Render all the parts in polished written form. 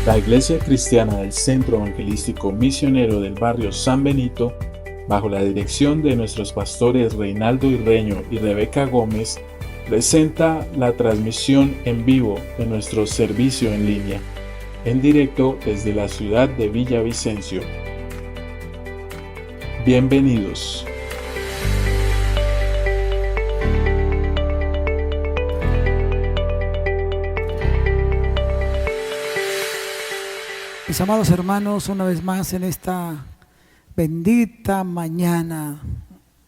La Iglesia Cristiana del Centro Evangelístico Misionero del barrio San Benito, bajo la dirección de nuestros pastores Reinaldo Irreño y Rebeca Gómez, presenta la transmisión en vivo de nuestro servicio en línea, en directo desde la ciudad de Villavicencio. Bienvenidos. Mis amados hermanos, una vez más en esta bendita mañana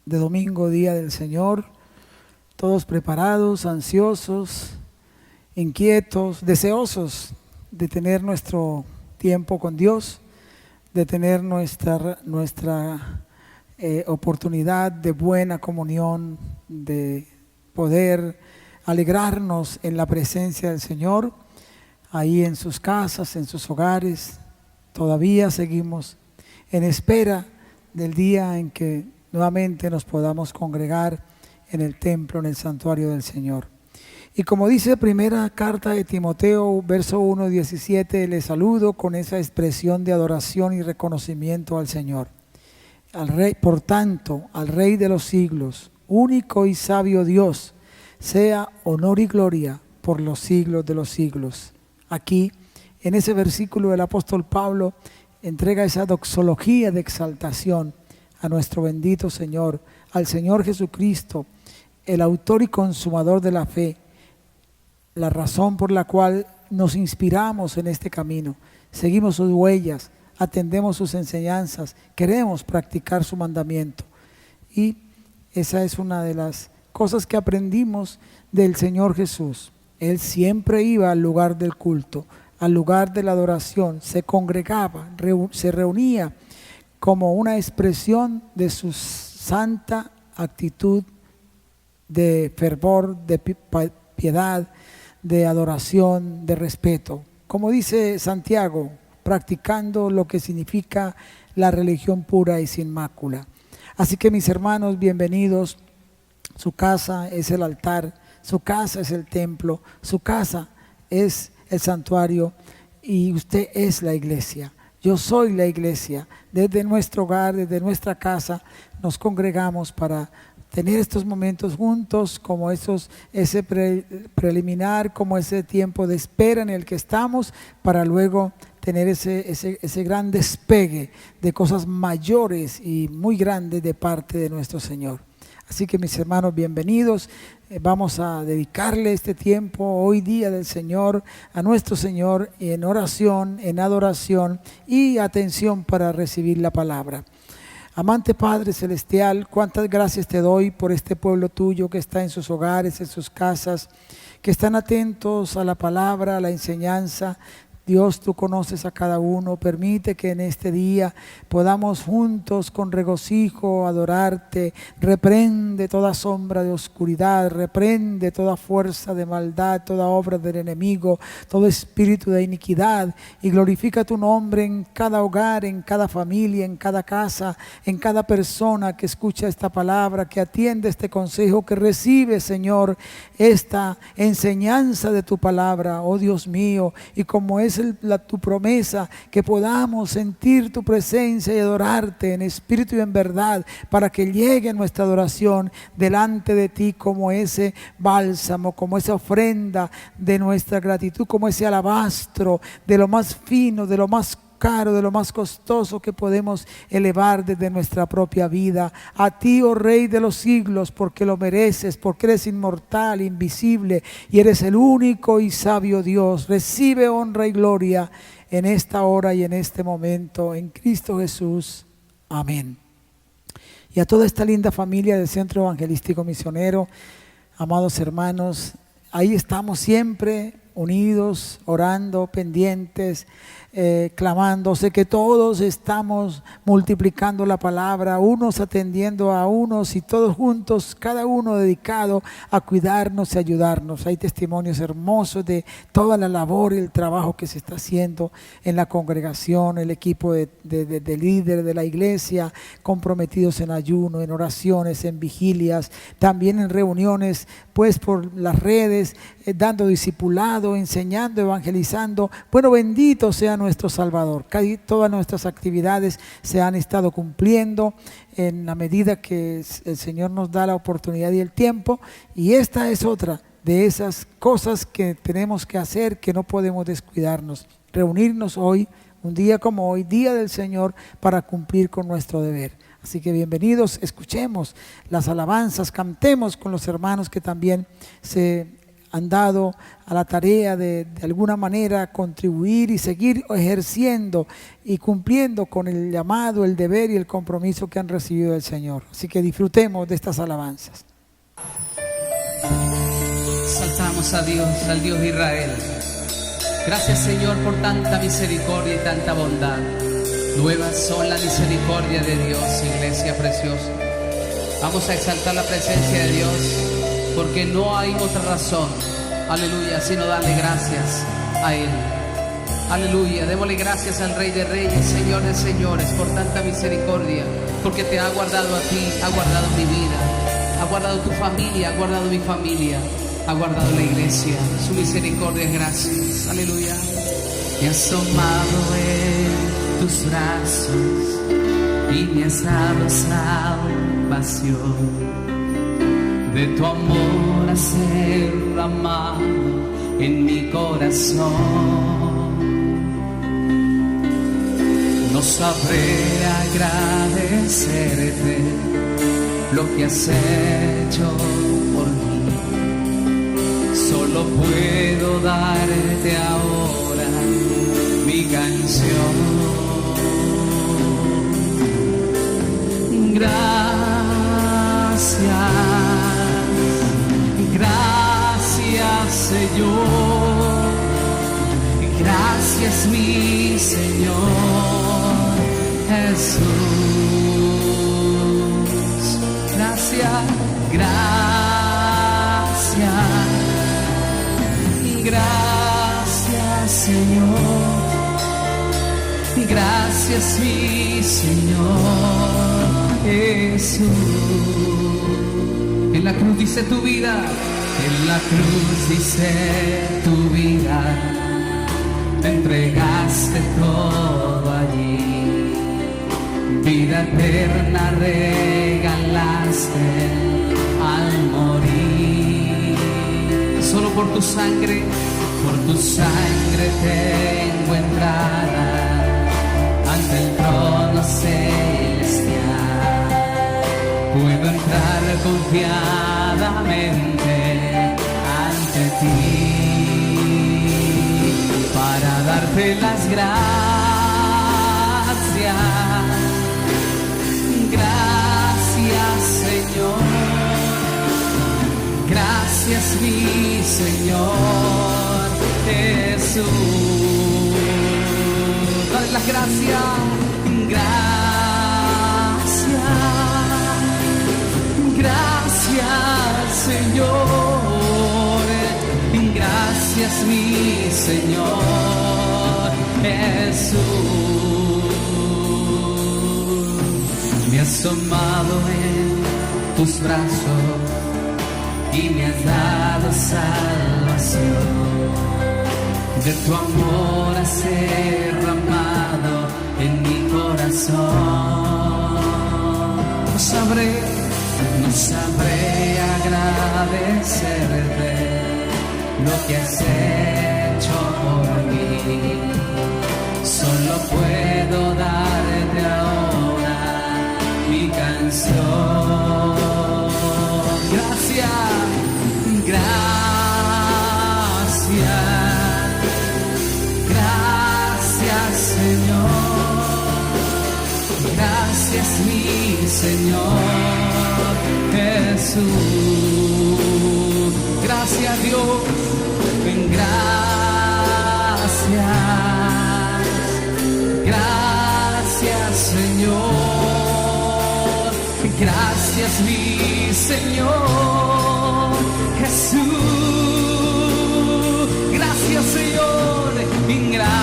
de domingo, día del Señor, todos preparados, ansiosos, inquietos, deseosos de tener nuestro tiempo con Dios, de tener nuestra oportunidad de buena comunión, de poder alegrarnos en la presencia del Señor. Ahí en sus casas, en sus hogares, todavía seguimos en espera del día en que nuevamente nos podamos congregar en el templo, en el santuario del Señor. Y como dice la primera carta de Timoteo, verso 1:17, le saludo con esa expresión de adoración y reconocimiento al Señor. Al Rey, por tanto, al Rey de los siglos, único y sabio Dios, sea honor y gloria por los siglos de los siglos. Aquí, en ese versículo, el apóstol Pablo entrega esa doxología de exaltación a nuestro bendito Señor, al Señor Jesucristo, el autor y consumador de la fe, la razón por la cual nos inspiramos en este camino, seguimos sus huellas, atendemos sus enseñanzas, queremos practicar su mandamiento. Y esa es una de las cosas que aprendimos del Señor Jesús. Él siempre iba al lugar del culto, al lugar de la adoración, se congregaba, se reunía como una expresión de su santa actitud de fervor, de piedad, de adoración, de respeto. Como dice Santiago, practicando lo que significa la religión pura y sin mácula. Así que mis hermanos, bienvenidos. Su casa es el altar, su casa es el templo, su casa es el santuario y usted es la iglesia. Yo soy la iglesia. Desde nuestro hogar, desde nuestra casa, nos congregamos para tener estos momentos juntos, como ese preliminar, como ese tiempo de espera en el que estamos, para luego tener ese gran despegue de cosas mayores y muy grandes de parte de nuestro Señor. Así que mis hermanos, bienvenidos. Vamos a dedicarle este tiempo, hoy día del Señor, a nuestro Señor en oración, en adoración y atención para recibir la palabra. Amante Padre Celestial, cuántas gracias te doy por este pueblo tuyo que está en sus hogares, en sus casas, que están atentos a la palabra, a la enseñanza. Dios, tú conoces a cada uno, permite que en este día podamos juntos con regocijo adorarte. Reprende toda sombra de oscuridad, reprende toda fuerza de maldad, toda obra del enemigo, todo espíritu de iniquidad, y glorifica tu nombre en cada hogar, en cada familia, en cada casa, en cada persona que escucha esta palabra, que atiende este consejo, que recibe, Señor, esta enseñanza de tu palabra, oh Dios mío, y como es tu promesa, que podamos sentir tu presencia y adorarte en espíritu y en verdad, para que llegue nuestra adoración delante de ti como ese bálsamo, como esa ofrenda de nuestra gratitud, como ese alabastro de lo más fino, de lo más caro, de lo más costoso que podemos elevar desde nuestra propia vida. A ti, oh Rey de los siglos, porque lo mereces, porque eres inmortal, invisible, y eres el único y sabio Dios. Recibe honra y gloria en esta hora y en este momento, en Cristo Jesús. Amén. Y a toda esta linda familia del Centro Evangelístico Misionero, amados hermanos, ahí estamos siempre unidos, orando, pendientes, clamando. Sé que todos estamos multiplicando la palabra, unos atendiendo a unos y todos juntos, cada uno dedicado a cuidarnos y ayudarnos. Hay testimonios hermosos de toda la labor y el trabajo que se está haciendo en la congregación, el equipo de líderes de la iglesia, comprometidos en ayuno, en oraciones, en vigilias, también en reuniones después por las redes, dando discipulado, enseñando, evangelizando. Bueno, bendito sea nuestro Salvador. Casi todas nuestras actividades se han estado cumpliendo en la medida que el Señor nos da la oportunidad y el tiempo, y esta es otra de esas cosas que tenemos que hacer, que no podemos descuidarnos. Reunirnos hoy, un día como hoy, Día del Señor, para cumplir con nuestro deber. Así que bienvenidos, escuchemos las alabanzas, cantemos con los hermanos que también se han dado a la tarea de alguna manera contribuir y seguir ejerciendo y cumpliendo con el llamado, el deber y el compromiso que han recibido del Señor. Así que disfrutemos de estas alabanzas. Exaltamos a Dios, al Dios de Israel. Gracias, Señor, por tanta misericordia y tanta bondad. Nuevas son la misericordia de Dios, iglesia preciosa. Vamos a exaltar la presencia de Dios, porque no hay otra razón, aleluya, sino darle gracias a Él. Aleluya, démosle gracias al Rey de Reyes, Señor de Señores, por tanta misericordia, porque te ha guardado a ti, ha guardado mi vida, ha guardado tu familia, ha guardado mi familia, ha guardado la iglesia. Su misericordia es gracias. Aleluya. Me has tomado en tus brazos y me has dado salvación. De tu amor has derramado en mi corazón. No sabré agradecerte lo que has hecho por mí. Solo puedo darte ahora mi canción. Gracias, gracias, Señor. Gracias, mi Señor Jesús. Gracias, gracias, gracias, Señor. Gracias, mi Señor Jesús. En la cruz dice tu vida, en la cruz dice tu vida, te entregaste todo allí, vida eterna regalaste al morir. Solo por tu sangre tengo entrada ante el trono celestial. Puedo entrar confiadamente ante ti para darte las gracias. Gracias, Señor. Gracias, mi Señor Jesús. Dale las gracias. Gracias, Señor. Gracias, mi Señor Jesús. Me has tomado en tus brazos y me has dado salvación. De tu amor has derramado en mi corazón. No sabré agradecerte lo que has hecho por mí. Solo puedo darte ahora mi canción. Gracias, gracias, gracias, Señor. Gracias, mi Señor Jesús. Gracias, Dios. Gracias, gracias, Señor. Gracias, mi Señor Jesús. Gracias, Señor. Gracias,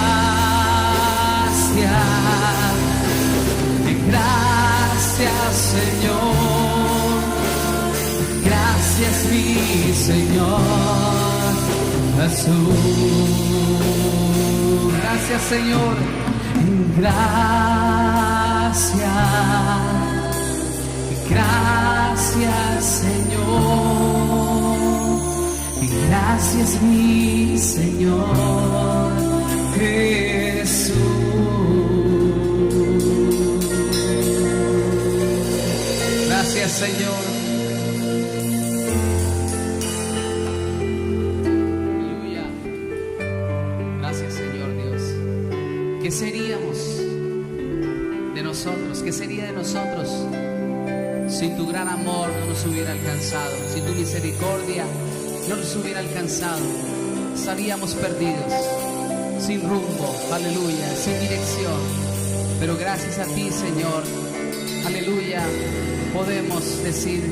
gracias, Señor. Gracias, mi Señor Jesús. Gracias, Señor. Gracias, Señor. Gracias, mi Señor Jesús. Gracias, Señor. Aleluya. Gracias, Señor Dios. ¿Qué seríamos de nosotros? ¿Qué sería de nosotros si tu gran amor no nos hubiera alcanzado? Si tu misericordia no nos hubiera alcanzado, estaríamos perdidos, sin rumbo, aleluya, sin dirección. Pero gracias a ti, Señor, aleluya, podemos decir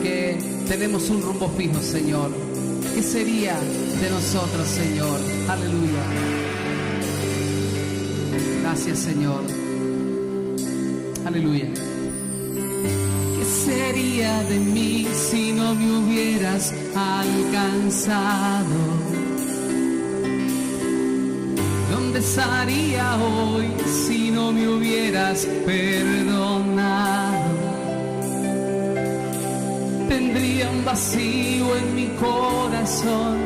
que tenemos un rumbo fijo, Señor. ¿Qué sería de nosotros, Señor? Aleluya. Gracias, Señor. Aleluya. ¿Qué sería de mí si no me hubieras alcanzado? ¿Dónde estaría hoy si no me hubieras perdonado? Tendría un vacío en mi corazón,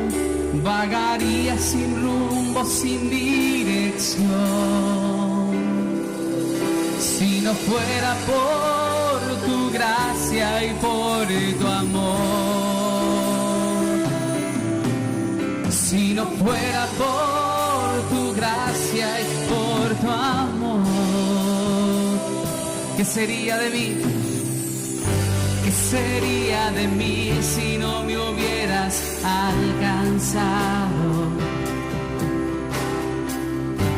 vagaría sin rumbo, sin dirección. Si no fuera por tu gracia y por tu amor, si no fuera por tu gracia y por tu amor, ¿qué sería de mí? ¿Qué sería de mí si no me hubieras alcanzado?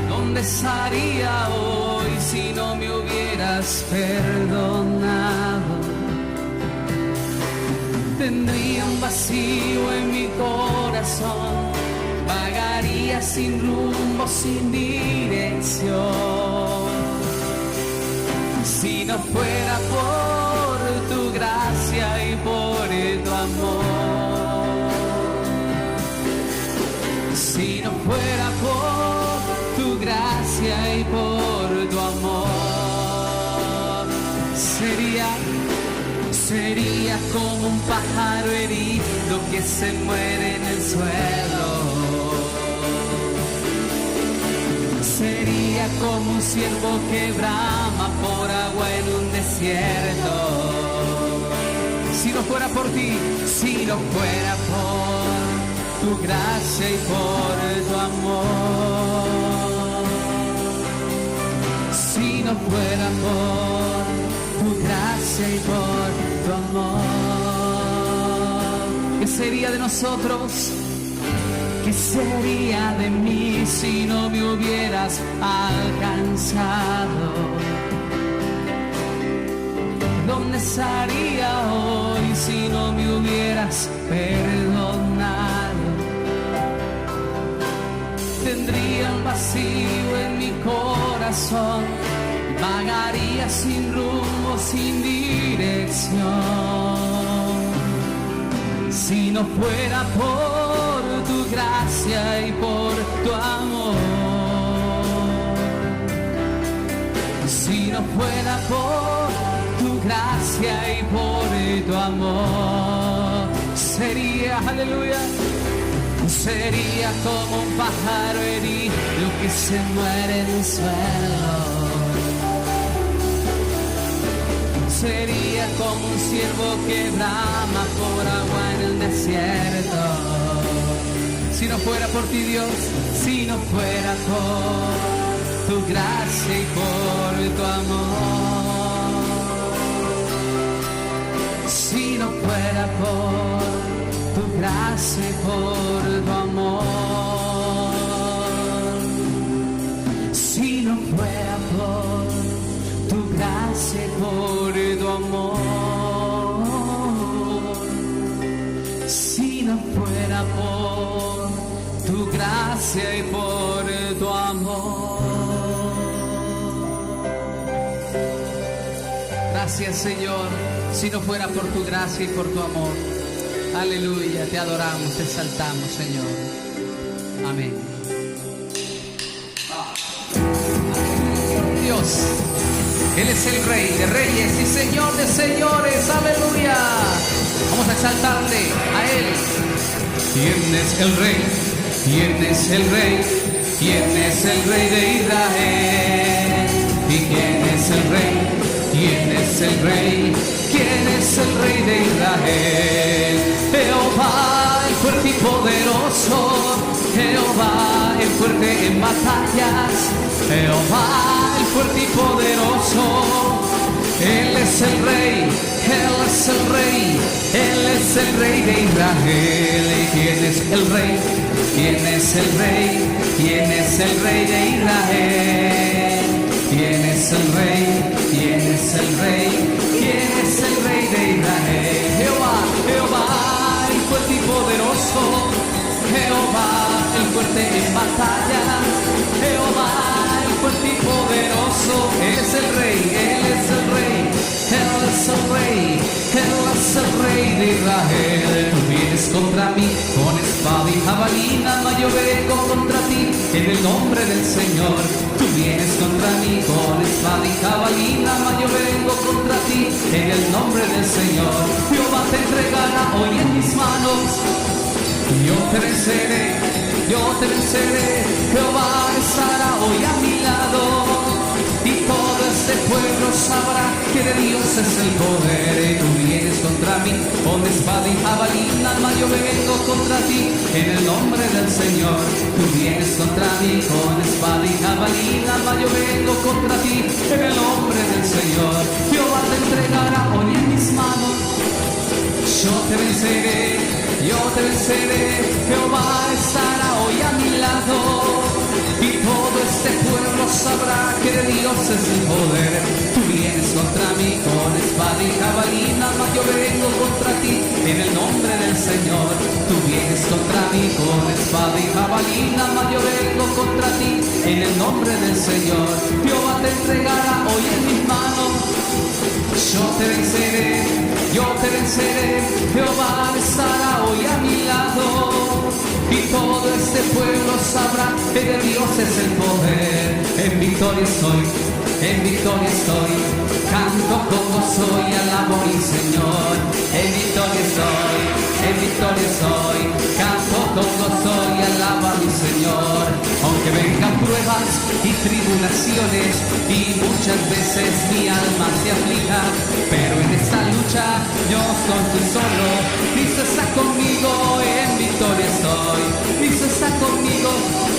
¿Dónde estaría hoy si no me hubieras perdonado? Tendría un vacío en mi corazón, vagaría sin rumbo, sin dirección. Si no fuera por tu gracia y por tu amor, si no fuera por tu gracia y por tu amor, sería como un pájaro herido que se muere en el suelo. Sería como un ciervo que brama por agua en un desierto. Si no fuera por ti, si no fuera por tu gracia y por tu amor, si no fuera por tu gracia y por tu amor, ¿qué sería de nosotros? ¿Qué sería de mí si no me hubieras alcanzado? ¿Dónde estaría hoy si no me hubieras perdonado? Tendría un vacío en mi corazón, vagaría sin rumbo, sin dirección. Si no fuera por tu gracia y por tu amor, si no fuera por tu gracia y por tu amor, sería, aleluya, sería como un pájaro herido que se muere en el suelo. Sería como un ciervo que brama por agua en el desierto. Si no fuera por ti, Dios, si no fuera por tu gracia y por tu amor, si no fuera por tu gracia y por tu amor, si no fuera por tu gracia y por tu amor, si no fuera por tu gracia y por tu amor. Gracias, Señor, si no fuera por tu gracia y por tu amor. Aleluya, te adoramos, te exaltamos, Señor. Amén. Dios, Él es el Rey de reyes y Señor de señores. Aleluya. Vamos a exaltarle a Él. ¿Quién es el Rey? ¿Quién es el Rey? ¿Quién es el Rey de Israel? ¿Y quién es el Rey? ¿Quién es el Rey? ¿Quién es el Rey de Israel? Jehová, el fuerte y poderoso. Jehová, el fuerte en batallas. Jehová, el fuerte y poderoso. Él es el Rey, Él es el Rey, Él es el Rey de Israel. ¿Y quién es el Rey? ¿Quién es el Rey? ¿Quién es el Rey de Israel? ¿Quién es el Rey? ¿Quién es el Rey? ¿Quién es el Rey de Israel? Jehová, Jehová, el fuerte y poderoso. Jehová, el fuerte en batalla. Jehová, el fuerte y poderoso. Él es el Rey, Él es el Rey. Él es el Rey, Él es el Rey de Israel. Tú vienes contra mí con espada y jabalina, mas yo vengo contra ti en el nombre del Señor. Tú vienes contra mí con espada y jabalina, mas yo vengo contra ti en el nombre del Señor. Jehová te entregará hoy en mis manos. Yo te venceré, yo te venceré. Jehová estará hoy a mi lado. Y todo este pueblo sabrá que de Dios es el poder. Y tú vienes contra mí con espada y jabalina, mas yo vengo contra ti en el nombre del Señor. Tú vienes contra mí con espada y jabalina, mas yo vengo contra ti en el nombre del Señor. Jehová te entregará hoy en mis manos. Yo te venceré, yo te venceré. Jehová estará hoy a mi lado. Y todo este pueblo sabrá que de Dios es el poder. Tú vienes contra mí con espada y jabalina, mas yo vengo contra ti en el nombre del Señor. Tú vienes contra mí con espada y jabalina, mas yo vengo contra ti en el nombre del Señor. Jehová te entregará hoy en mis manos. Yo te venceré, yo te venceré. Jehová estará hoy a mi lado. Y todo este pueblo sabrá que de Dios es el poder. En victoria estoy, en victoria estoy. Canto con gozo y alabo a mi Señor. En victoria estoy, en victoria estoy. Canto con gozo y alabo a mi Señor. Aunque vengan pruebas y tribulaciones y muchas veces mi alma se aflija, pero en esta lucha yo no estoy solo. Cristo está conmigo, en victoria estoy. Cristo está conmigo,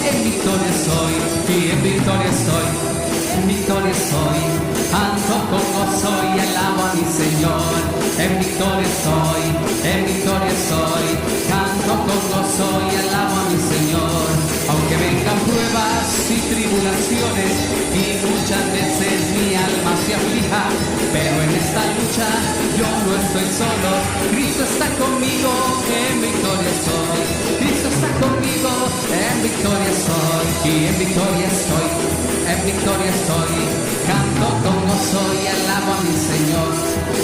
en victoria estoy. Y en victoria estoy, en victoria estoy. Ando con gozo y alabo a mi Señor. En victoria estoy, en victoria estoy. Canto con gozo y alabo a mi Señor. Aunque vengan pruebas y tribulaciones y muchas veces mi alma se aflija, pero en esta lucha yo no estoy solo. Cristo está conmigo, en victoria estoy. Cristo está conmigo, en victoria estoy. Y en victoria estoy, en victoria estoy. Canto con gozo y alabo a mi Señor.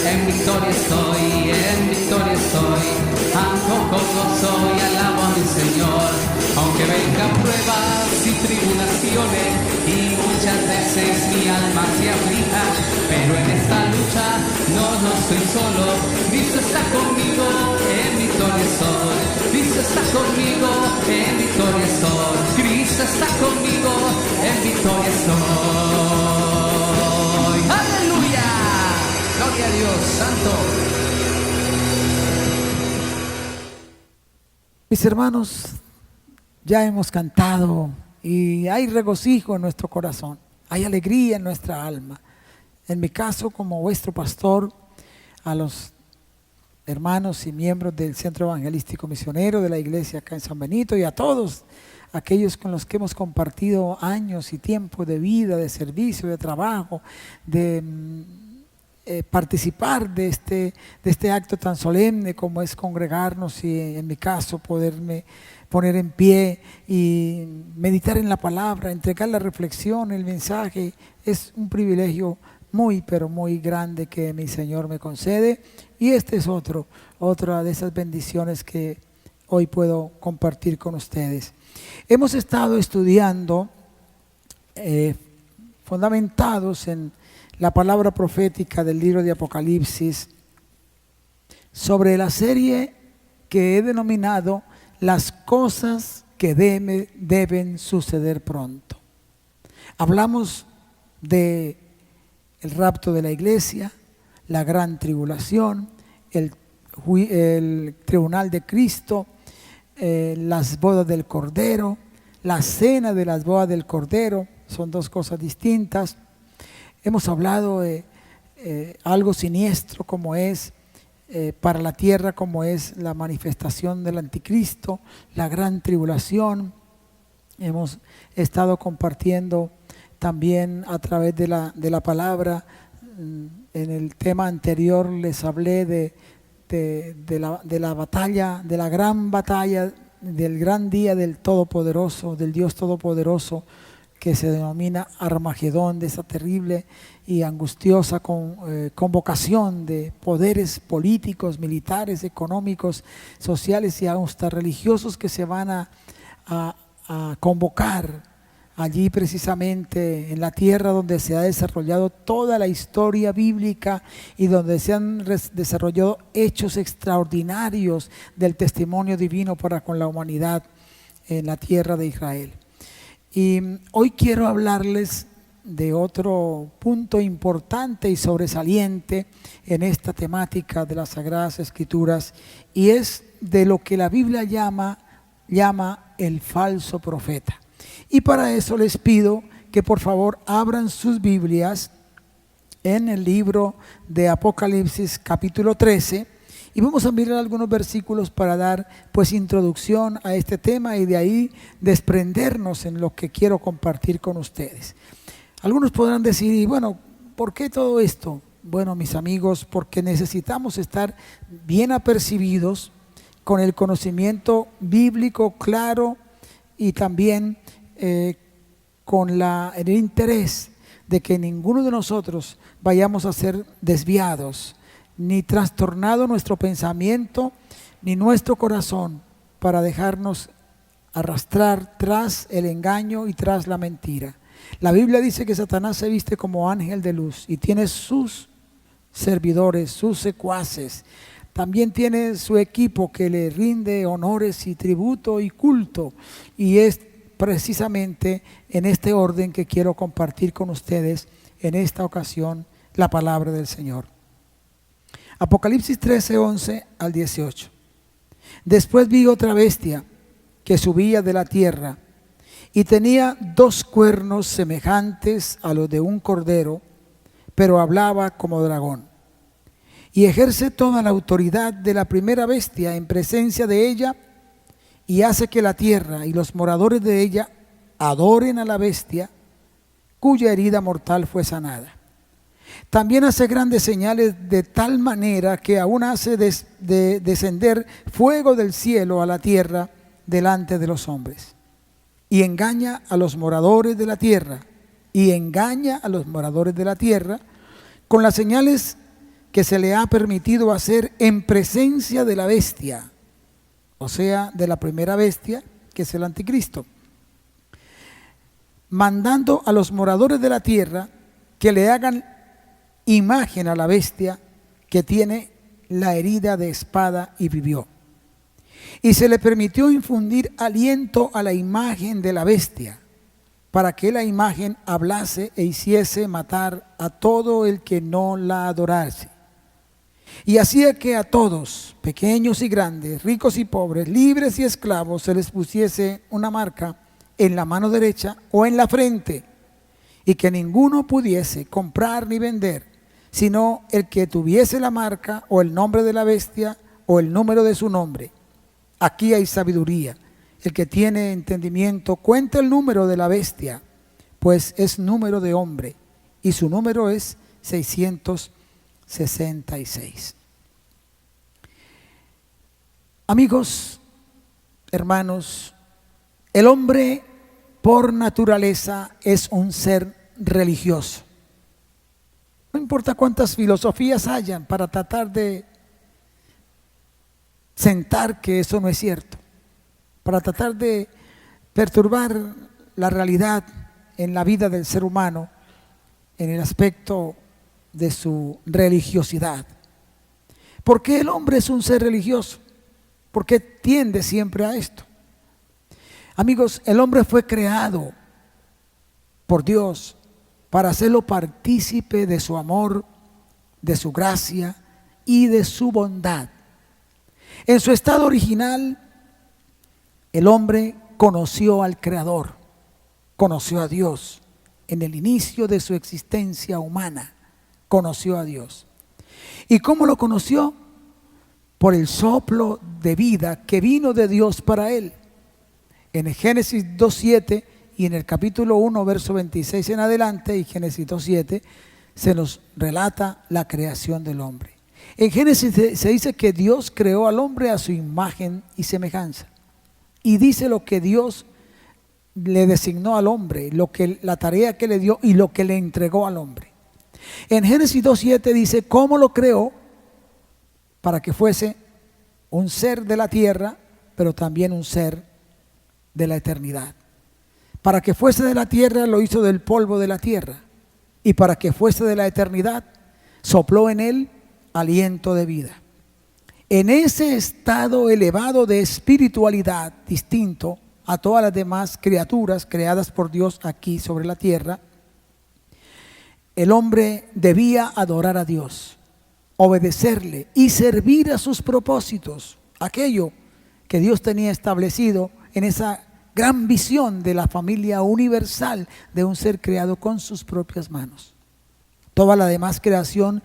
En victoria estoy, en victoria estoy. Canto con gozo y alabo a mi Señor. Aunque vengan pruebas y tribulaciones y muchas veces mi alma se aflija, pero en esta lucha no estoy solo. Cristo está conmigo, en victoria estoy. Cristo está conmigo, en victoria estoy. Cristo está conmigo, en victoria estoy. ¡Aleluya! Gloria a Dios, Santo. Mis hermanos, ya hemos cantado y hay regocijo en nuestro corazón, hay alegría en nuestra alma. En mi caso, como vuestro pastor, a los hermanos y miembros del Centro Evangelístico Misionero de la iglesia acá en San Benito y a todos aquellos con los que hemos compartido años y tiempo de vida, de servicio, de trabajo, de participar de este acto tan solemne como es congregarnos y en mi caso poderme poner en pie y meditar en la palabra, entregar la reflexión, el mensaje. Es un privilegio muy, pero muy grande que mi Señor me concede. Y este es otra de esas bendiciones que hoy puedo compartir con ustedes. Hemos estado estudiando, fundamentados en la palabra profética del libro de Apocalipsis, sobre la serie que he denominado Las cosas que deben suceder pronto. Hablamos de el rapto de la iglesia, la gran tribulación, el tribunal de Cristo, las bodas del Cordero, la cena de las bodas del Cordero. Son dos cosas distintas. Hemos hablado de algo siniestro como es para la tierra, como es la manifestación del anticristo, la gran tribulación. Hemos estado compartiendo también a través de la palabra. En el tema anterior les hablé de la batalla, de la gran batalla, del gran día del Todopoderoso, del Dios Todopoderoso, que se denomina Armagedón, de esa terrible y angustiosa convocación de poderes políticos, militares, económicos, sociales y hasta religiosos que se van a convocar allí precisamente en la tierra donde se ha desarrollado toda la historia bíblica y donde se han desarrollado hechos extraordinarios del testimonio divino para con la humanidad en la tierra de Israel. Y hoy quiero hablarles de otro punto importante y sobresaliente en esta temática de las Sagradas Escrituras, y es de lo que la Biblia llama el falso profeta. Y para eso les pido que por favor abran sus Biblias en el libro de Apocalipsis capítulo 13 y vamos a mirar algunos versículos para dar pues introducción a este tema y de ahí desprendernos en lo que quiero compartir con ustedes. Algunos podrán decir, y bueno, ¿por qué todo esto? Bueno, mis amigos, porque necesitamos estar bien apercibidos con el conocimiento bíblico claro y también con el interés de que ninguno de nosotros vayamos a ser desviados, ni trastornado nuestro pensamiento, ni nuestro corazón para dejarnos arrastrar tras el engaño y tras la mentira. La Biblia dice que Satanás se viste como ángel de luz y tiene sus servidores, sus secuaces. También tiene su equipo que le rinde honores y tributo y culto, y es precisamente en este orden que quiero compartir con ustedes en esta ocasión la palabra del Señor. Apocalipsis 13, 11 al 18. Después vi otra bestia que subía de la tierra y tenía 2 cuernos semejantes a los de un cordero, pero hablaba como dragón. Y ejerce toda la autoridad de la primera bestia en presencia de ella, y hace que la tierra y los moradores de ella adoren a la bestia, cuya herida mortal fue sanada. También hace grandes señales de tal manera que aún hace descender fuego del cielo a la tierra delante de los hombres. Y engaña a los moradores de la tierra, con las señales que se le ha permitido hacer en presencia de la bestia, o sea, de la primera bestia, que es el anticristo, mandando a los moradores de la tierra que le hagan imagen a la bestia que tiene la herida de espada y vivió. Y se le permitió infundir aliento a la imagen de la bestia, para que la imagen hablase e hiciese matar a todo el que no la adorase. Y hacía que a todos, pequeños y grandes, ricos y pobres, libres y esclavos, se les pusiese una marca en la mano derecha o en la frente, y que ninguno pudiese comprar ni vender, sino el que tuviese la marca o el nombre de la bestia o el número de su nombre. Aquí hay sabiduría. El que tiene entendimiento cuenta el número de la bestia, pues es número de hombre, y su número es 666. Amigos, hermanos, el hombre por naturaleza es un ser religioso. No importa cuántas filosofías hayan para tratar de sentar que eso no es cierto, para tratar de perturbar la realidad en la vida del ser humano en el aspecto de su religiosidad. ¿Por qué el hombre es un ser religioso? ¿Por qué tiende siempre a esto? Amigos, el hombre fue creado por Dios para hacerlo partícipe de su amor, de su gracia y de su bondad. En su estado original, el hombre conoció al Creador, conoció a Dios. En el inicio de su existencia humana, conoció a Dios. ¿Y cómo lo conoció? Por el soplo de vida que vino de Dios para él. En el Génesis 2:7 y en el capítulo 1, verso 26 en adelante, y Génesis 2:7, se nos relata la creación del hombre. En Génesis se dice que Dios creó al hombre a su imagen y semejanza. Y dice lo que Dios le designó al hombre, la tarea que le dio y lo que le entregó al hombre. En Génesis 2:7 dice cómo lo creó para que fuese un ser de la tierra, pero también un ser de la eternidad. Para que fuese de la tierra lo hizo del polvo de la tierra, y para que fuese de la eternidad sopló en él aliento de vida. En ese estado elevado de espiritualidad, distinto a todas las demás criaturas creadas por Dios aquí sobre la tierra, el hombre debía adorar a Dios, obedecerle y servir a sus propósitos, aquello que Dios tenía establecido en esa gran visión de la familia universal de un ser creado con sus propias manos. Toda la demás creación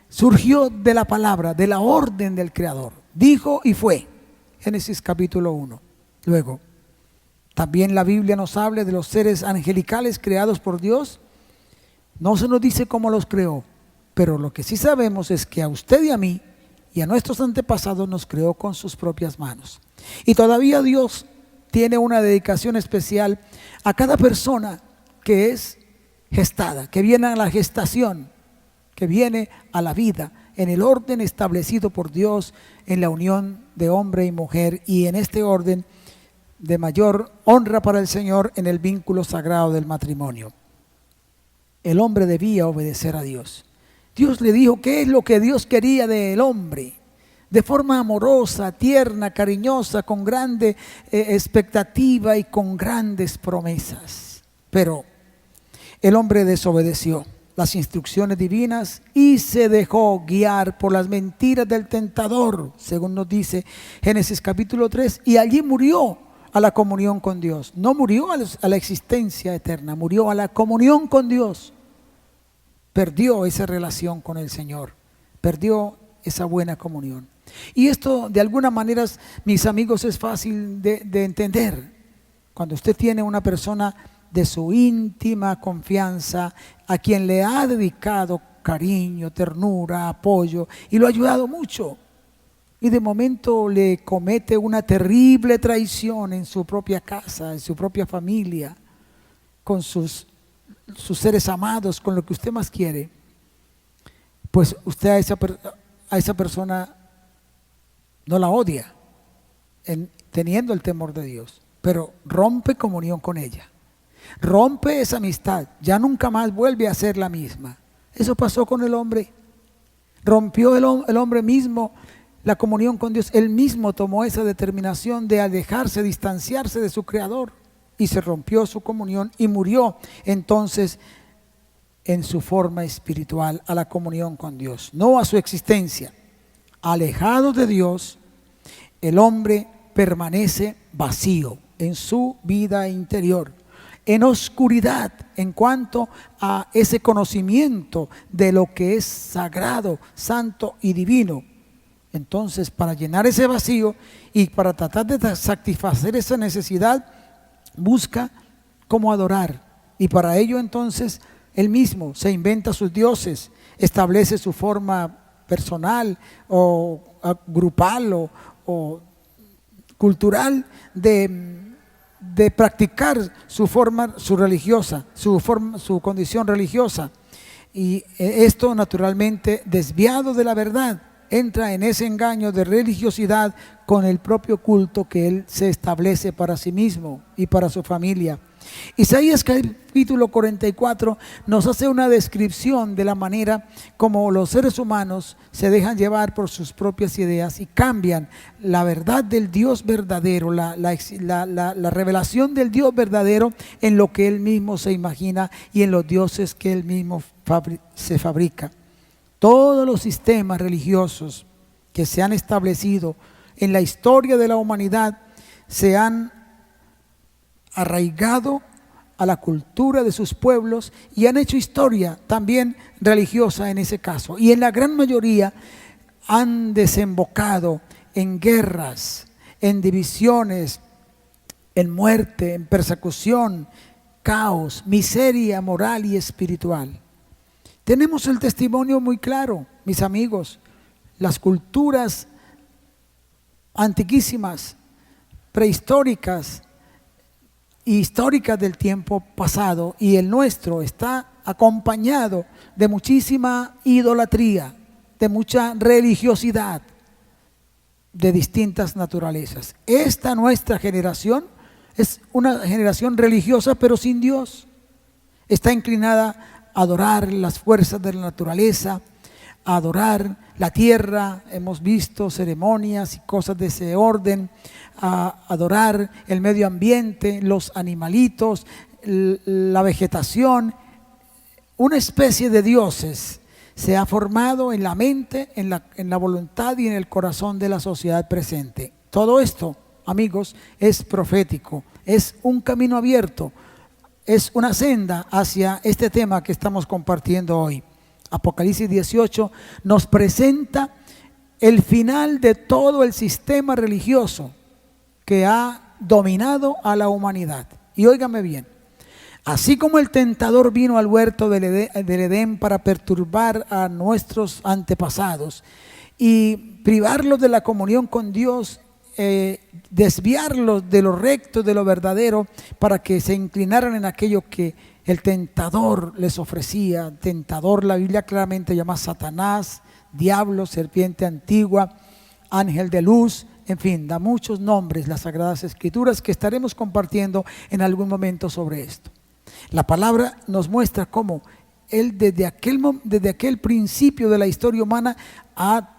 surgió de la palabra, de la orden del Creador. Dijo y fue. Génesis capítulo 1. Luego, también la Biblia nos habla de los seres angelicales creados por Dios. No se nos dice cómo los creó, pero lo que sí sabemos es que a usted y a mí y a nuestros antepasados nos creó con sus propias manos. Y todavía Dios tiene una dedicación especial a cada persona que es gestada, que viene a la gestación, que viene a la vida en el orden establecido por Dios en la unión de hombre y mujer, y en este orden de mayor honra para el Señor en el vínculo sagrado del matrimonio. El hombre debía obedecer a Dios. Dios le dijo qué es lo que Dios quería del hombre, de forma amorosa, tierna, cariñosa, con grande expectativa y con grandes promesas. Pero el hombre desobedeció las instrucciones divinas y se dejó guiar por las mentiras del tentador, según nos dice Génesis capítulo 3, y allí murió a la comunión con Dios. No murió a la existencia eterna, murió a la comunión con Dios. Perdió esa relación con el Señor, perdió esa buena comunión. Y esto de alguna manera, mis amigos, es fácil de entender. Cuando usted tiene una persona de su íntima confianza, a quien le ha dedicado cariño, ternura, apoyo, y lo ha ayudado mucho, y de momento le comete una terrible traición en su propia casa, en su propia familia, con sus seres amados, con lo que usted más quiere, pues usted a esa persona no la odia, teniendo el temor de Dios, pero rompe comunión con ella, rompe esa amistad, ya nunca más vuelve a ser la misma. Eso pasó con el hombre. Rompió el hombre mismo la comunión con Dios. Él mismo tomó esa determinación de alejarse, distanciarse de su Creador, y se rompió su comunión y murió entonces en su forma espiritual a la comunión con Dios, no a su existencia. Alejado de Dios, el hombre permanece vacío en su vida interior, en oscuridad en cuanto a ese conocimiento de lo que es sagrado, santo y divino. Entonces, para llenar ese vacío y para tratar de satisfacer esa necesidad, busca cómo adorar, y para ello entonces él mismo se inventa sus dioses, establece su forma personal o grupal o cultural de practicar su forma, su condición religiosa, Y esto naturalmente desviado de la verdad, entra en ese engaño de religiosidad con el propio culto que él se establece para sí mismo y para su familia. Isaías capítulo 44 nos hace una descripción de la manera como los seres humanos se dejan llevar por sus propias ideas y cambian la verdad del Dios verdadero, la revelación del Dios verdadero en lo que él mismo se imagina y en los dioses que él mismo se fabrica. Todos los sistemas religiosos que se han establecido en la historia de la humanidad se han arraigado a la cultura de sus pueblos y han hecho historia también religiosa en ese caso. Y en la gran mayoría han desembocado en guerras, en divisiones, en muerte, en persecución, caos, miseria moral y espiritual. Tenemos el testimonio muy claro, mis amigos. Las culturas antiquísimas, prehistóricas, históricas del tiempo pasado y el nuestro está acompañado de muchísima idolatría, de mucha religiosidad de distintas naturalezas. Esta nuestra generación es una generación religiosa pero sin Dios. Está inclinada a adorar las fuerzas de la naturaleza, a adorar la tierra, hemos visto ceremonias y cosas de ese orden, a adorar el medio ambiente, los animalitos, la vegetación. Una especie de dioses se ha formado en la mente, en la voluntad y en el corazón de la sociedad presente. Todo esto, amigos, es profético, es un camino abierto, es una senda hacia este tema que estamos compartiendo hoy. Apocalipsis 18 nos presenta el final de todo el sistema religioso que ha dominado a la humanidad. Y óigame bien, así como el tentador vino al huerto del Edén para perturbar a nuestros antepasados y privarlos de la comunión con Dios, desviarlos de lo recto, de lo verdadero, para que se inclinaran en aquello que el tentador les ofrecía. Tentador, la Biblia claramente llama Satanás, diablo, serpiente antigua, ángel de luz, en fin, da muchos nombres las Sagradas Escrituras que estaremos compartiendo en algún momento sobre esto. La palabra nos muestra cómo él desde aquel principio de la historia humana ha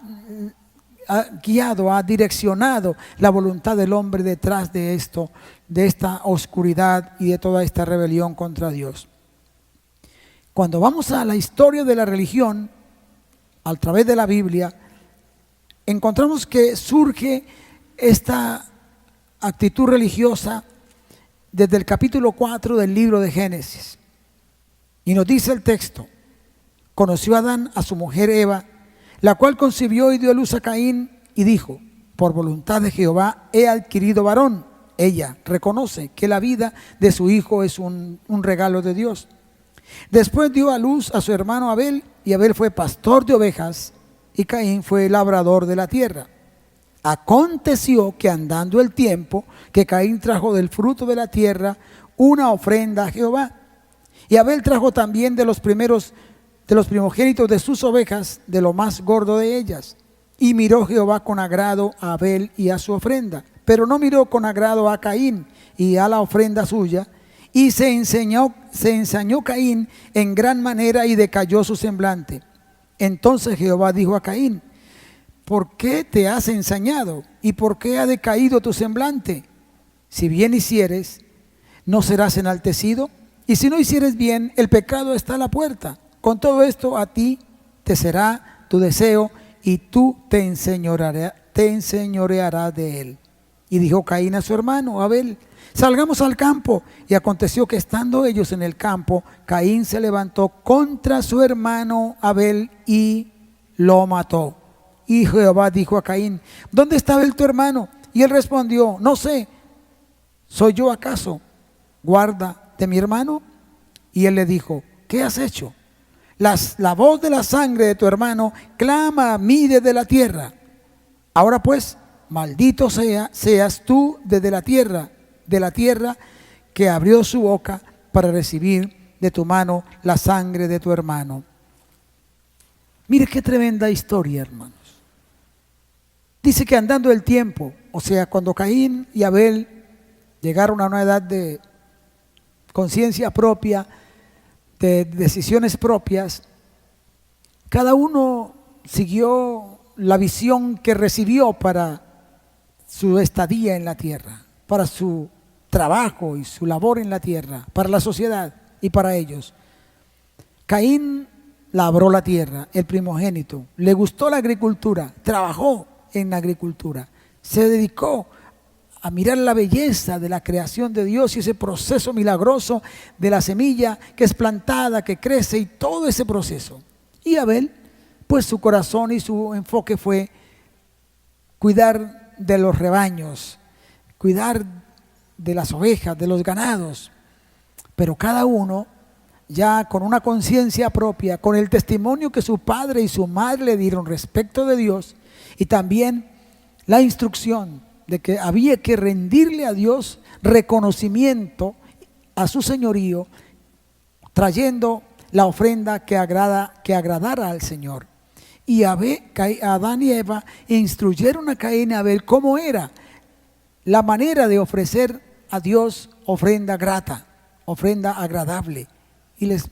guiado, ha direccionado la voluntad del hombre detrás de esto, de esta oscuridad y de toda esta rebelión contra Dios. Cuando vamos a la historia de la religión, a través de la Biblia, encontramos que surge esta actitud religiosa desde el capítulo 4 del libro de Génesis. Y nos dice el texto: conoció Adán a su mujer Eva, la cual concibió y dio a luz a Caín, y dijo: por voluntad de Jehová he adquirido varón. Ella reconoce que la vida de su hijo es un regalo de Dios. Después dio a luz a su hermano Abel, y Abel fue pastor de ovejas, y Caín fue labrador de la tierra. Aconteció que andando el tiempo, que Caín trajo del fruto de la tierra una ofrenda a Jehová, y Abel trajo también de los primogénitos de sus ovejas, de lo más gordo de ellas. Y miró Jehová con agrado a Abel y a su ofrenda, pero no miró con agrado a Caín y a la ofrenda suya. Y se ensañó Caín en gran manera y decayó su semblante. Entonces Jehová dijo a Caín: ¿por qué te has ensañado? ¿Y por qué ha decaído tu semblante? Si bien hicieres, ¿no serás enaltecido? Y si no hicieres bien, el pecado está a la puerta. Con todo esto a ti te será tu deseo, y tú te enseñorearás de él. Y dijo Caín a su hermano Abel: salgamos al campo. Y aconteció que estando ellos en el campo, Caín se levantó contra su hermano Abel y lo mató. Y Jehová dijo a Caín: ¿dónde está Abel tu hermano? Y él respondió: no sé, ¿soy yo acaso guarda de mi hermano? Y él le dijo: ¿qué has hecho? La voz de la sangre de tu hermano clama a mí desde la tierra. Ahora pues, maldito seas tú desde la tierra, de la tierra que abrió su boca para recibir de tu mano la sangre de tu hermano. Mire qué tremenda historia, hermanos. Dice que andando el tiempo, o sea, cuando Caín y Abel llegaron a una edad de conciencia propia, de decisiones propias, cada uno siguió la visión que recibió para su estadía en la tierra, para su trabajo y su labor en la tierra, para la sociedad y para ellos. Caín labró la tierra, el primogénito, le gustó la agricultura, trabajó en la agricultura, se dedicó a mirar la belleza de la creación de Dios y ese proceso milagroso de la semilla que es plantada, que crece y todo ese proceso. Y Abel, pues su corazón y su enfoque fue cuidar de los rebaños, cuidar de las ovejas, de los ganados, pero cada uno ya con una conciencia propia, con el testimonio que su padre y su madre le dieron respecto de Dios y también la instrucción de que había que rendirle a Dios reconocimiento a su señorío, trayendo la ofrenda que agradara al Señor. Y Adán y Eva instruyeron a Caín y Abel cómo era la manera de ofrecer a Dios ofrenda grata, ofrenda agradable. Y les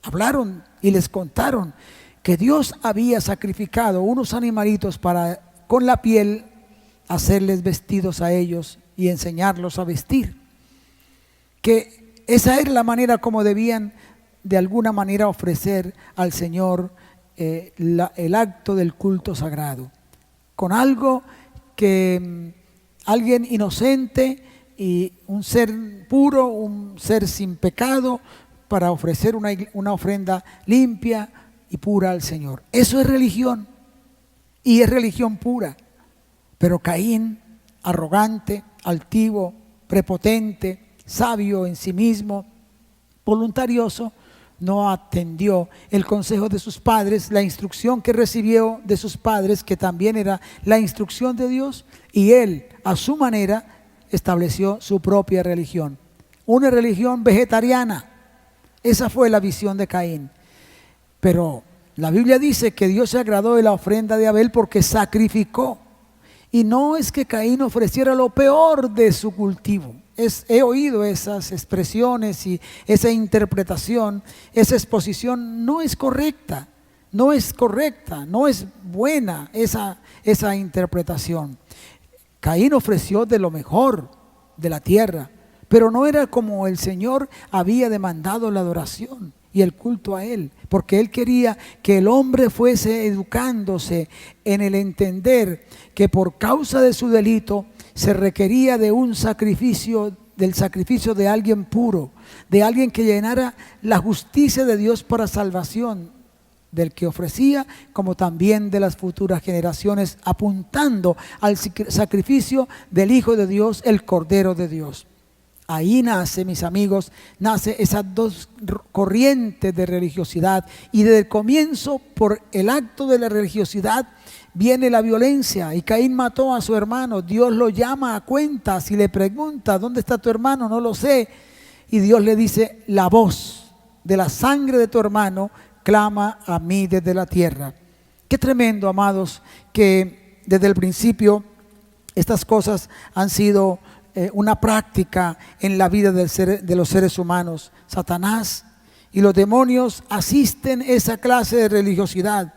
hablaron y les contaron que Dios había sacrificado unos animalitos para con la piel hacerles vestidos a ellos y enseñarlos a vestir. Que esa era la manera como debían de alguna manera ofrecer al Señor el acto del culto sagrado. Con algo que alguien inocente y un ser puro, un ser sin pecado, para ofrecer una ofrenda limpia y pura al Señor. Eso es religión, y es religión pura. Pero Caín, arrogante, altivo, prepotente, sabio en sí mismo, voluntarioso, no atendió el consejo de sus padres, la instrucción que recibió de sus padres, que también era la instrucción de Dios, y él, a su manera, estableció su propia religión, una religión vegetariana. Esa fue la visión de Caín. Pero la Biblia dice que Dios se agradó de la ofrenda de Abel porque sacrificó. Y no es que Caín ofreciera lo peor de su cultivo. He oído esas expresiones y esa interpretación, esa exposición no es correcta, no es buena esa interpretación. Caín ofreció de lo mejor de la tierra, pero no era como el Señor había demandado la adoración y el culto a Él, porque Él quería que el hombre fuese educándose en el entender que por causa de su delito se requería de un sacrificio, del sacrificio de alguien puro, de alguien que llenara la justicia de Dios para salvación del que ofrecía, como también de las futuras generaciones, apuntando al sacrificio del Hijo de Dios, el Cordero de Dios. Ahí nace, mis amigos, nace esas dos corrientes de religiosidad, y desde el comienzo, por el acto de la religiosidad, viene la violencia. Y Caín mató a su hermano. Dios lo llama a cuentas y le pregunta: ¿dónde está tu hermano? No lo sé. Y Dios le dice: la voz de la sangre de tu hermano clama a mí desde la tierra. Qué tremendo, amados, que desde el principio estas cosas han sido una práctica en la vida de los seres humanos. Satanás y los demonios asisten esa clase de religiosidad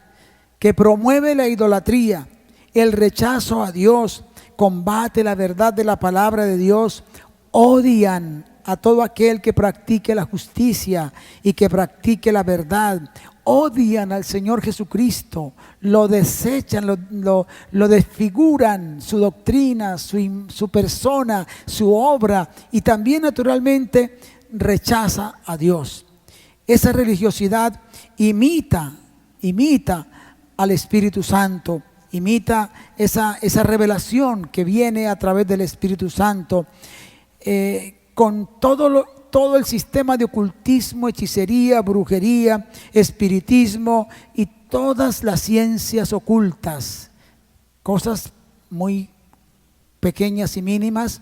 que promueve la idolatría, el rechazo a Dios, combate la verdad de la palabra de Dios, odian a todo aquel que practique la justicia y que practique la verdad, odian al Señor Jesucristo, lo desechan, lo desfiguran, su doctrina, su persona, su obra, y también naturalmente rechaza a Dios. Esa religiosidad imita al Espíritu Santo, imita esa revelación que viene a través del Espíritu Santo, con todo el sistema de ocultismo, hechicería, brujería, espiritismo y todas las ciencias ocultas, cosas muy pequeñas y mínimas,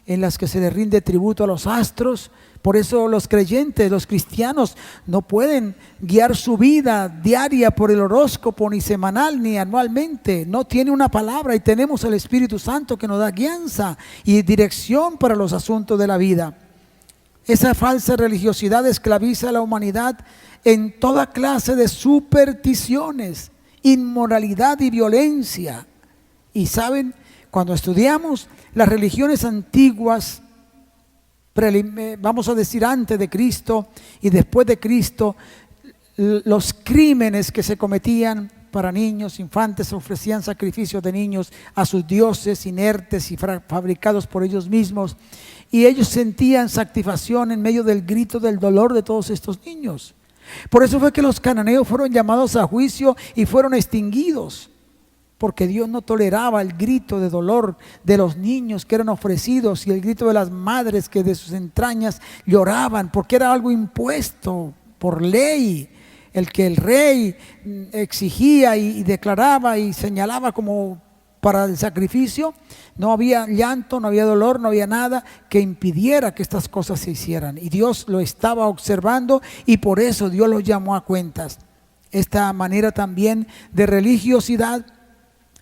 en las que se le rinde tributo a los astros. Por eso los creyentes, los cristianos, no pueden guiar su vida diaria por el horóscopo, ni semanal, ni anualmente. No tiene una palabra, y tenemos el Espíritu Santo que nos da guianza y dirección para los asuntos de la vida. Esa falsa religiosidad esclaviza a la humanidad en toda clase de supersticiones, inmoralidad y violencia. Y saben, cuando estudiamos las religiones antiguas, vamos a decir antes de Cristo y después de Cristo, los crímenes que se cometían para niños, infantes, ofrecían sacrificios de niños a sus dioses inertes y fabricados por ellos mismos, y ellos sentían satisfacción en medio del grito del dolor de todos estos niños. Por eso fue que los cananeos fueron llamados a juicio y fueron extinguidos, porque Dios no toleraba el grito de dolor de los niños que eran ofrecidos y el grito de las madres que de sus entrañas lloraban, porque era algo impuesto por ley, el que el rey exigía y declaraba y señalaba como para el sacrificio. No había llanto, no había dolor, no había nada que impidiera que estas cosas se hicieran, y Dios lo estaba observando, y por eso Dios los llamó a cuentas. Esta manera también de religiosidad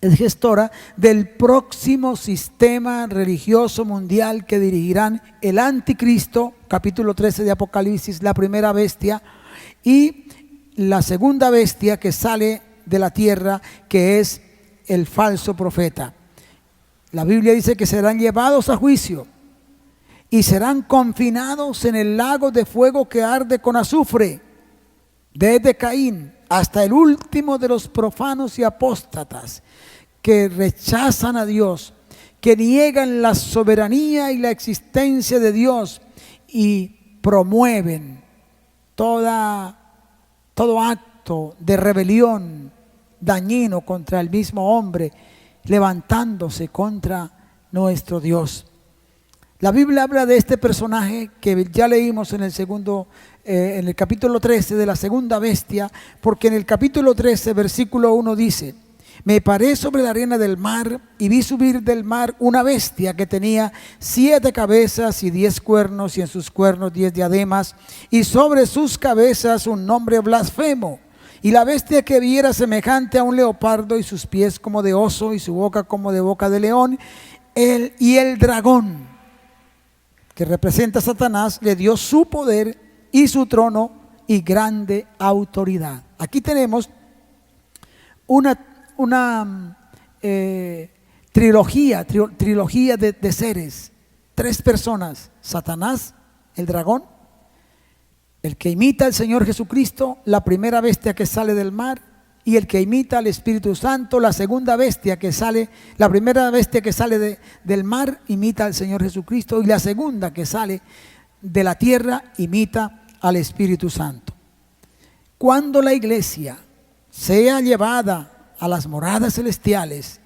es gestora del próximo sistema religioso mundial que dirigirán el anticristo, capítulo 13 de Apocalipsis, la primera bestia, y la segunda bestia que sale de la tierra, que es el falso profeta. La Biblia dice que serán llevados a juicio y serán confinados en el lago de fuego que arde con azufre, desde Caín hasta el último de los profanos y apóstatas, que rechazan a Dios, que niegan la soberanía y la existencia de Dios y promueven todo acto de rebelión dañino contra el mismo hombre, levantándose contra nuestro Dios. La Biblia habla de este personaje que ya leímos en el capítulo 13 de la segunda bestia, porque en el capítulo 13 versículo 1 dice: me paré sobre la arena del mar y vi subir del mar una bestia que tenía 7 cabezas y 10 cuernos, y en sus cuernos 10 diademas, y sobre sus cabezas un nombre blasfemo. Y la bestia que vi era semejante a un leopardo, y sus pies como de oso, y su boca como de boca de león. Y el dragón, que representa a Satanás, le dio su poder y su trono y grande autoridad. Aquí tenemos una trilogía de seres, 3 personas: Satanás, el dragón, el que imita al Señor Jesucristo, la primera bestia que sale del mar, y el que imita al Espíritu Santo, la segunda bestia que sale. La primera bestia que sale del mar imita al Señor Jesucristo, y la segunda que sale de la tierra imita al Espíritu Santo. Cuando la iglesia sea llevada a las moradas celestiales,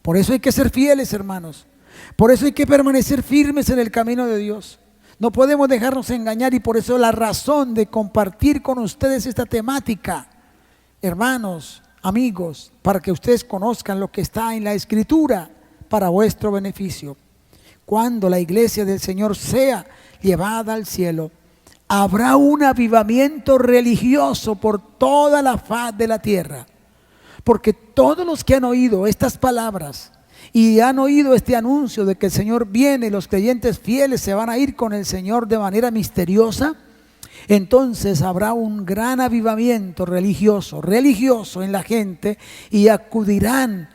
por eso hay que ser fieles, hermanos, por eso hay que permanecer firmes en el camino de Dios. No podemos dejarnos engañar, y por eso la razón de compartir con ustedes esta temática, hermanos, amigos, para que ustedes conozcan lo que está en la Escritura para vuestro beneficio. Cuando la iglesia del Señor sea llevada al cielo, habrá un avivamiento religioso por toda la faz de la tierra, porque todos los que han oído estas palabras y han oído este anuncio de que el Señor viene, los creyentes fieles se van a ir con el Señor de manera misteriosa, entonces habrá un gran avivamiento religioso en la gente, y acudirán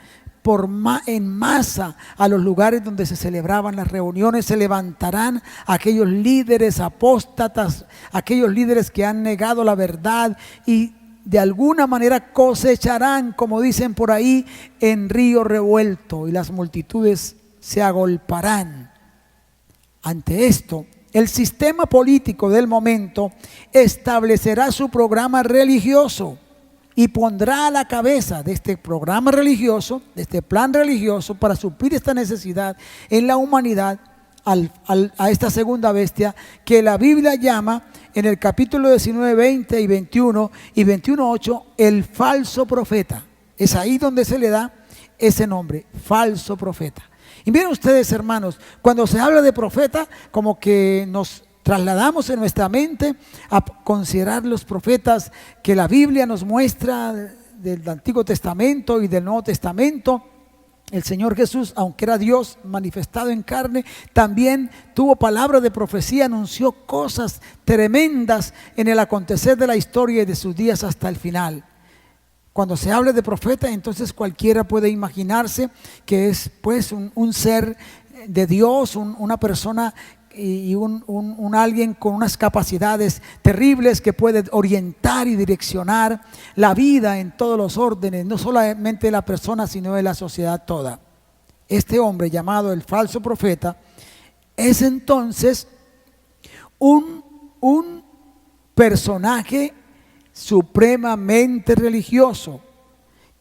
en masa a los lugares donde se celebraban las reuniones. Se levantarán aquellos líderes apóstatas, aquellos líderes que han negado la verdad, y de alguna manera cosecharán, como dicen por ahí, en río revuelto, y las multitudes se agolparán. Ante esto, el sistema político del momento establecerá su programa religioso y pondrá a la cabeza de este programa religioso, de este plan religioso, para suplir esta necesidad en la humanidad, a esta segunda bestia que la Biblia llama en el capítulo 19, 20 y 21 y 21:8 el falso profeta. Es ahí donde se le da ese nombre, falso profeta. Y miren ustedes, hermanos, cuando se habla de profeta, como que nos trasladamos en nuestra mente a considerar los profetas que la Biblia nos muestra del Antiguo Testamento y del Nuevo Testamento. El Señor Jesús, aunque era Dios manifestado en carne, también tuvo palabra de profecía, anunció cosas tremendas en el acontecer de la historia y de sus días hasta el final. Cuando se habla de profeta, entonces cualquiera puede imaginarse que es pues un ser de Dios, una persona y un alguien con unas capacidades terribles que puede orientar y direccionar la vida en todos los órdenes, no solamente de la persona, sino de la sociedad toda. Este hombre llamado el falso profeta es entonces un personaje supremamente religioso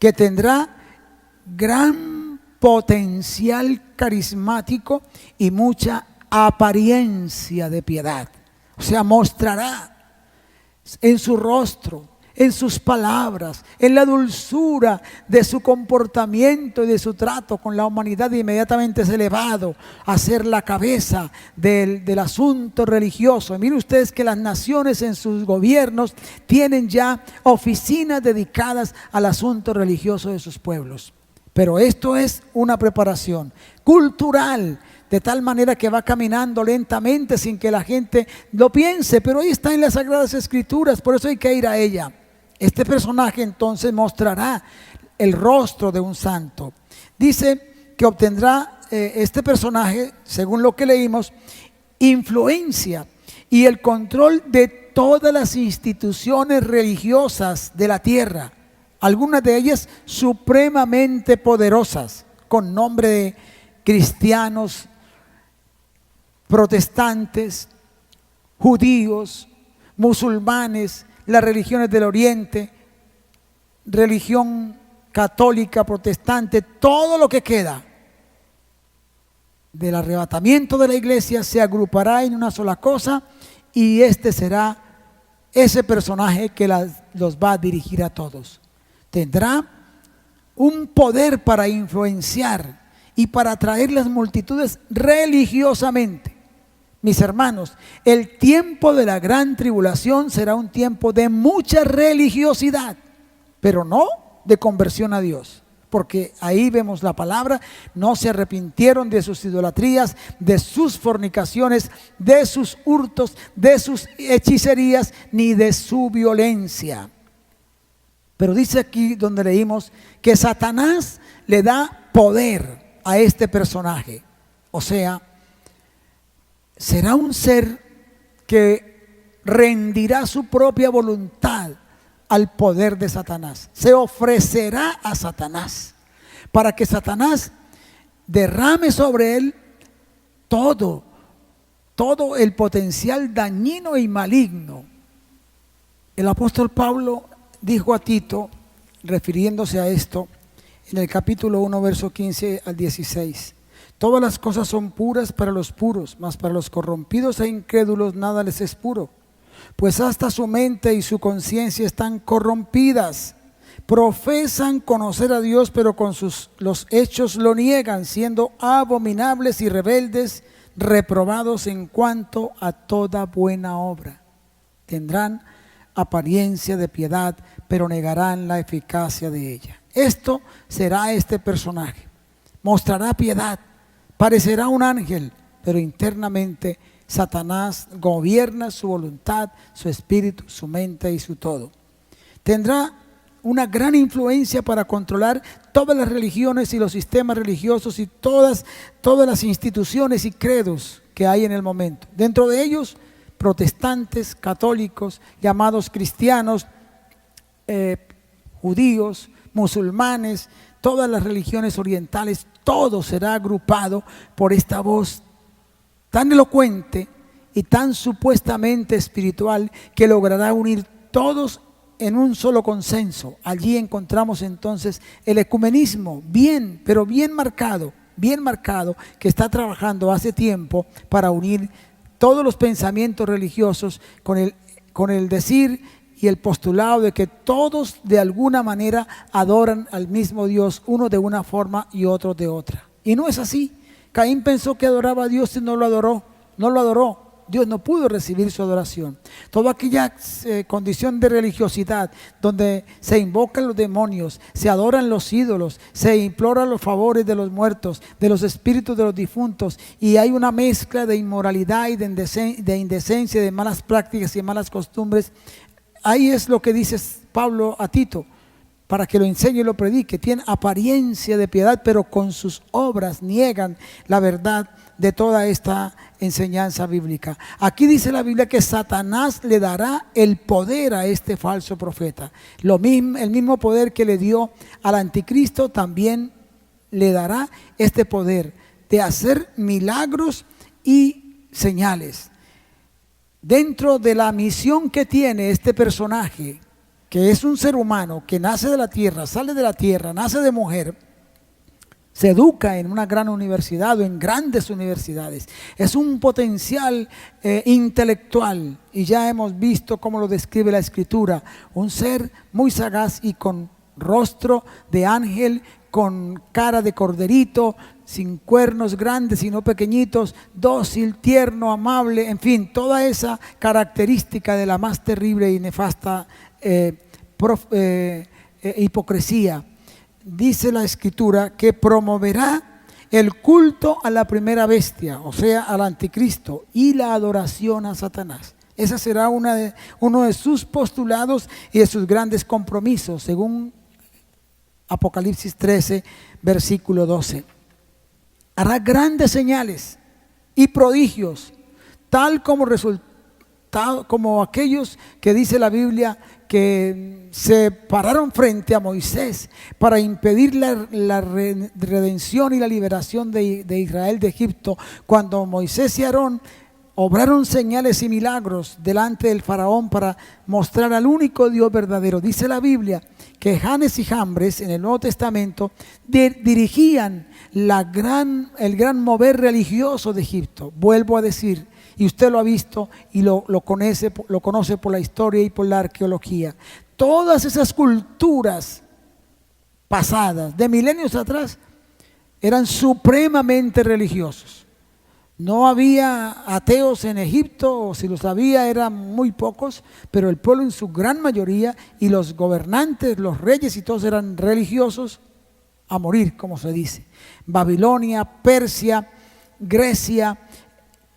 que tendrá gran potencial carismático y mucha apariencia de piedad. O sea, mostrará en su rostro, en sus palabras, en la dulzura de su comportamiento y de su trato con la humanidad, inmediatamente es elevado a ser la cabeza del asunto religioso. Y miren ustedes que las naciones en sus gobiernos tienen ya oficinas dedicadas al asunto religioso de sus pueblos. Pero esto es una preparación cultural, de tal manera que va caminando lentamente sin que la gente lo piense, pero ahí está en las Sagradas Escrituras, por eso hay que ir a ella. Este personaje entonces mostrará el rostro de un santo. Dice que obtendrá este personaje, según lo que leímos, influencia y el control de todas las instituciones religiosas de la tierra, algunas de ellas supremamente poderosas, con nombre de cristianos, protestantes, judíos, musulmanes, las religiones del Oriente, religión católica, protestante, todo lo que queda del arrebatamiento de la iglesia se agrupará en una sola cosa, y este será ese personaje que los va a dirigir a todos. Tendrá un poder para influenciar y para atraer las multitudes religiosamente. Mis hermanos, el tiempo de la gran tribulación será un tiempo de mucha religiosidad, pero no de conversión a Dios, porque ahí vemos la palabra: no se arrepintieron de sus idolatrías, de sus fornicaciones, de sus hurtos, de sus hechicerías, ni de su violencia. Pero dice aquí donde leímos que Satanás le da poder a este personaje, o sea, será un ser que rendirá su propia voluntad al poder de Satanás. Se ofrecerá a Satanás para que Satanás derrame sobre él todo el potencial dañino y maligno. El apóstol Pablo dijo a Tito, refiriéndose a esto, en el capítulo 1, verso 15 al 16: todas las cosas son puras para los puros, mas para los corrompidos e incrédulos nada les es puro, pues hasta su mente y su conciencia están corrompidas. Profesan conocer a Dios, pero con los hechos lo niegan, siendo abominables y rebeldes, reprobados en cuanto a toda buena obra. Tendrán apariencia de piedad, pero negarán la eficacia de ella. Esto será este personaje. Mostrará piedad, parecerá un ángel, pero internamente Satanás gobierna su voluntad, su espíritu, su mente y su todo. Tendrá una gran influencia para controlar todas las religiones y los sistemas religiosos y todas las instituciones y credos que hay en el momento. Dentro de ellos, protestantes, católicos, llamados cristianos, judíos, musulmanes, todas las religiones orientales, todo será agrupado por esta voz tan elocuente y tan supuestamente espiritual que logrará unir todos en un solo consenso. Allí encontramos entonces el ecumenismo, pero bien marcado, que está trabajando hace tiempo para unir todos los pensamientos religiosos con el decir y el postulado de que todos de alguna manera adoran al mismo Dios, uno de una forma y otro de otra. Y no es así, Caín pensó que adoraba a Dios y no lo adoró. Dios no pudo recibir su adoración. Toda aquella condición de religiosidad donde se invocan los demonios, se adoran los ídolos, se imploran los favores de los muertos, de los espíritus de los difuntos, y hay una mezcla de inmoralidad y de indecencia, de malas prácticas y malas costumbres. Ahí es lo que dice Pablo a Tito, para que lo enseñe y lo predique. Tienen apariencia de piedad, pero con sus obras niegan la verdad de toda esta enseñanza bíblica. Aquí dice la Biblia que Satanás le dará el poder a este falso profeta. El mismo poder que le dio al anticristo también le dará este poder de hacer milagros y señales. Dentro de la misión que tiene este personaje, que es un ser humano que nace de la tierra, sale de la tierra, nace de mujer, se educa en una gran universidad o en grandes universidades, es un potencial intelectual, y ya hemos visto cómo lo describe la Escritura, un ser muy sagaz y con rostro de ángel, con cara de corderito, sin cuernos grandes sino pequeñitos, dócil, tierno, amable, en fin, toda esa característica de la más terrible y nefasta hipocresía. Dice la Escritura que promoverá el culto a la primera bestia, o sea, al anticristo, y la adoración a Satanás. Ese será uno de sus postulados y de sus grandes compromisos, según Apocalipsis 13, versículo 12. Hará grandes señales y prodigios, tal como aquellos que dice la Biblia que se pararon frente a Moisés para impedir la redención y la liberación de Israel de Egipto, cuando Moisés y Aarón obraron señales y milagros delante del faraón para mostrar al único Dios verdadero. Dice la Biblia que Janes y Jambres en el Nuevo Testamento dirigían el gran mover religioso de Egipto. Vuelvo a decir, y usted lo ha visto y lo conoce por la historia y por la arqueología. Todas esas culturas pasadas, de milenios atrás, eran supremamente religiosos. No había ateos en Egipto, o si los había eran muy pocos, pero el pueblo en su gran mayoría y los gobernantes, los reyes y todos eran religiosos a morir, como se dice. Babilonia, Persia, Grecia,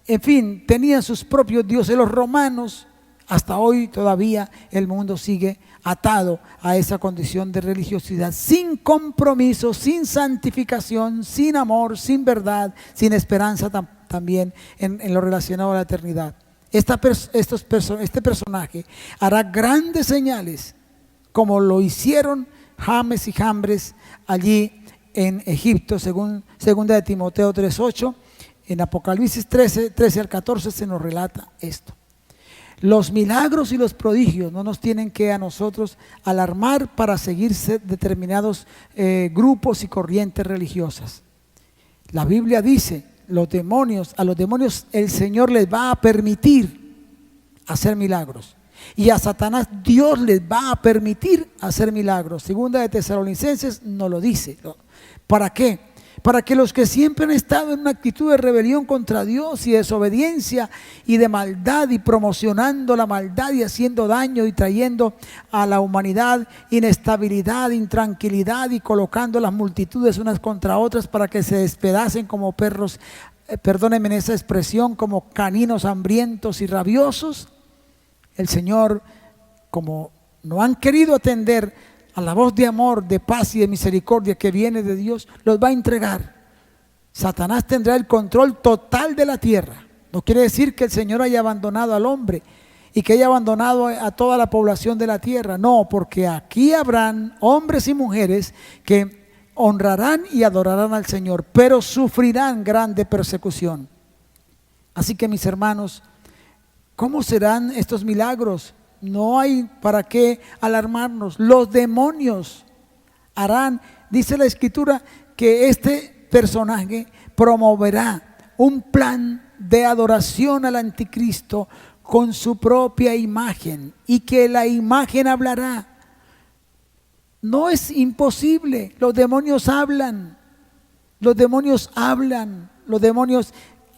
en fin, tenían sus propios dioses. Los romanos, hasta hoy todavía el mundo sigue atado a esa condición de religiosidad, sin compromiso, sin santificación, sin amor, sin verdad, sin esperanza también en lo relacionado a la eternidad. Este personaje hará grandes señales, como lo hicieron James y Jambres allí en Egipto, según 2 Timoteo 3:8. En Apocalipsis 13 al 14 se nos relata esto. Los milagros y los prodigios no nos tienen que a nosotros alarmar para seguirse determinados grupos y corrientes religiosas. La Biblia dice, a los demonios el Señor les va a permitir hacer milagros. Y a Satanás Dios les va a permitir hacer milagros. Segunda de Tesalonicenses nos lo dice. ¿Para qué? Para que los que siempre han estado en una actitud de rebelión contra Dios y desobediencia y de maldad, y promocionando la maldad y haciendo daño y trayendo a la humanidad inestabilidad, intranquilidad, y colocando las multitudes unas contra otras para que se despedacen como perros, perdónenme en esa expresión, como caninos hambrientos y rabiosos, el Señor, como no han querido atender a la voz de amor, de paz y de misericordia que viene de Dios, los va a entregar. Satanás tendrá el control total de la tierra. No quiere decir que el Señor haya abandonado al hombre y que haya abandonado a toda la población de la tierra. No, porque aquí habrán hombres y mujeres que honrarán y adorarán al Señor, pero sufrirán grande persecución. Así que, mis hermanos, ¿cómo serán estos milagros? No hay para qué alarmarnos. Los demonios harán, dice la Escritura, que este personaje promoverá un plan de adoración al anticristo con su propia imagen, y que la imagen hablará. No es imposible, los demonios hablan, los demonios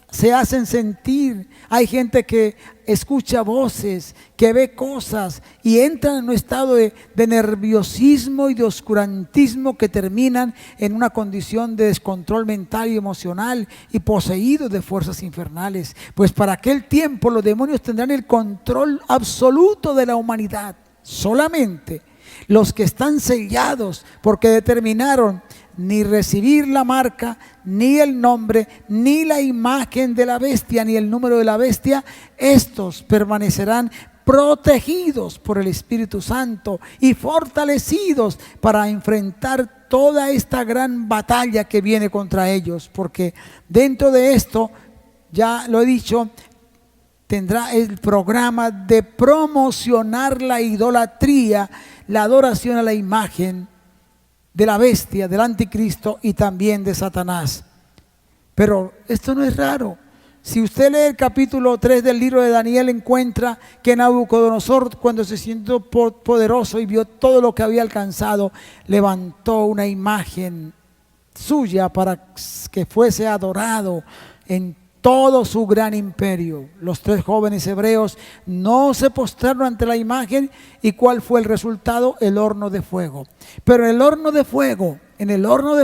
se hacen sentir. Hay gente que escucha voces, que ve cosas y entra en un estado de nerviosismo y de oscurantismo que terminan en una condición de descontrol mental y emocional y poseídos de fuerzas infernales. Pues para aquel tiempo los demonios tendrán el control absoluto de la humanidad. Solamente los que están sellados porque determinaron ni recibir la marca, ni el nombre, ni la imagen de la bestia, ni el número de la bestia, estos permanecerán protegidos por el Espíritu Santo y fortalecidos para enfrentar toda esta gran batalla que viene contra ellos, porque dentro de esto, ya lo he dicho, tendrá el programa de promocionar la idolatría, la adoración a la imagen de la bestia, del anticristo y también de Satanás. Pero esto no es raro. Si usted lee el capítulo 3 del libro de Daniel, encuentra que Nabucodonosor, cuando se sintió poderoso y vio todo lo que había alcanzado, levantó una imagen suya para que fuese adorado en todo su gran imperio. Los 3 jóvenes hebreos no se postraron ante la imagen. ¿Y cuál fue el resultado? El horno de fuego. Pero en el horno de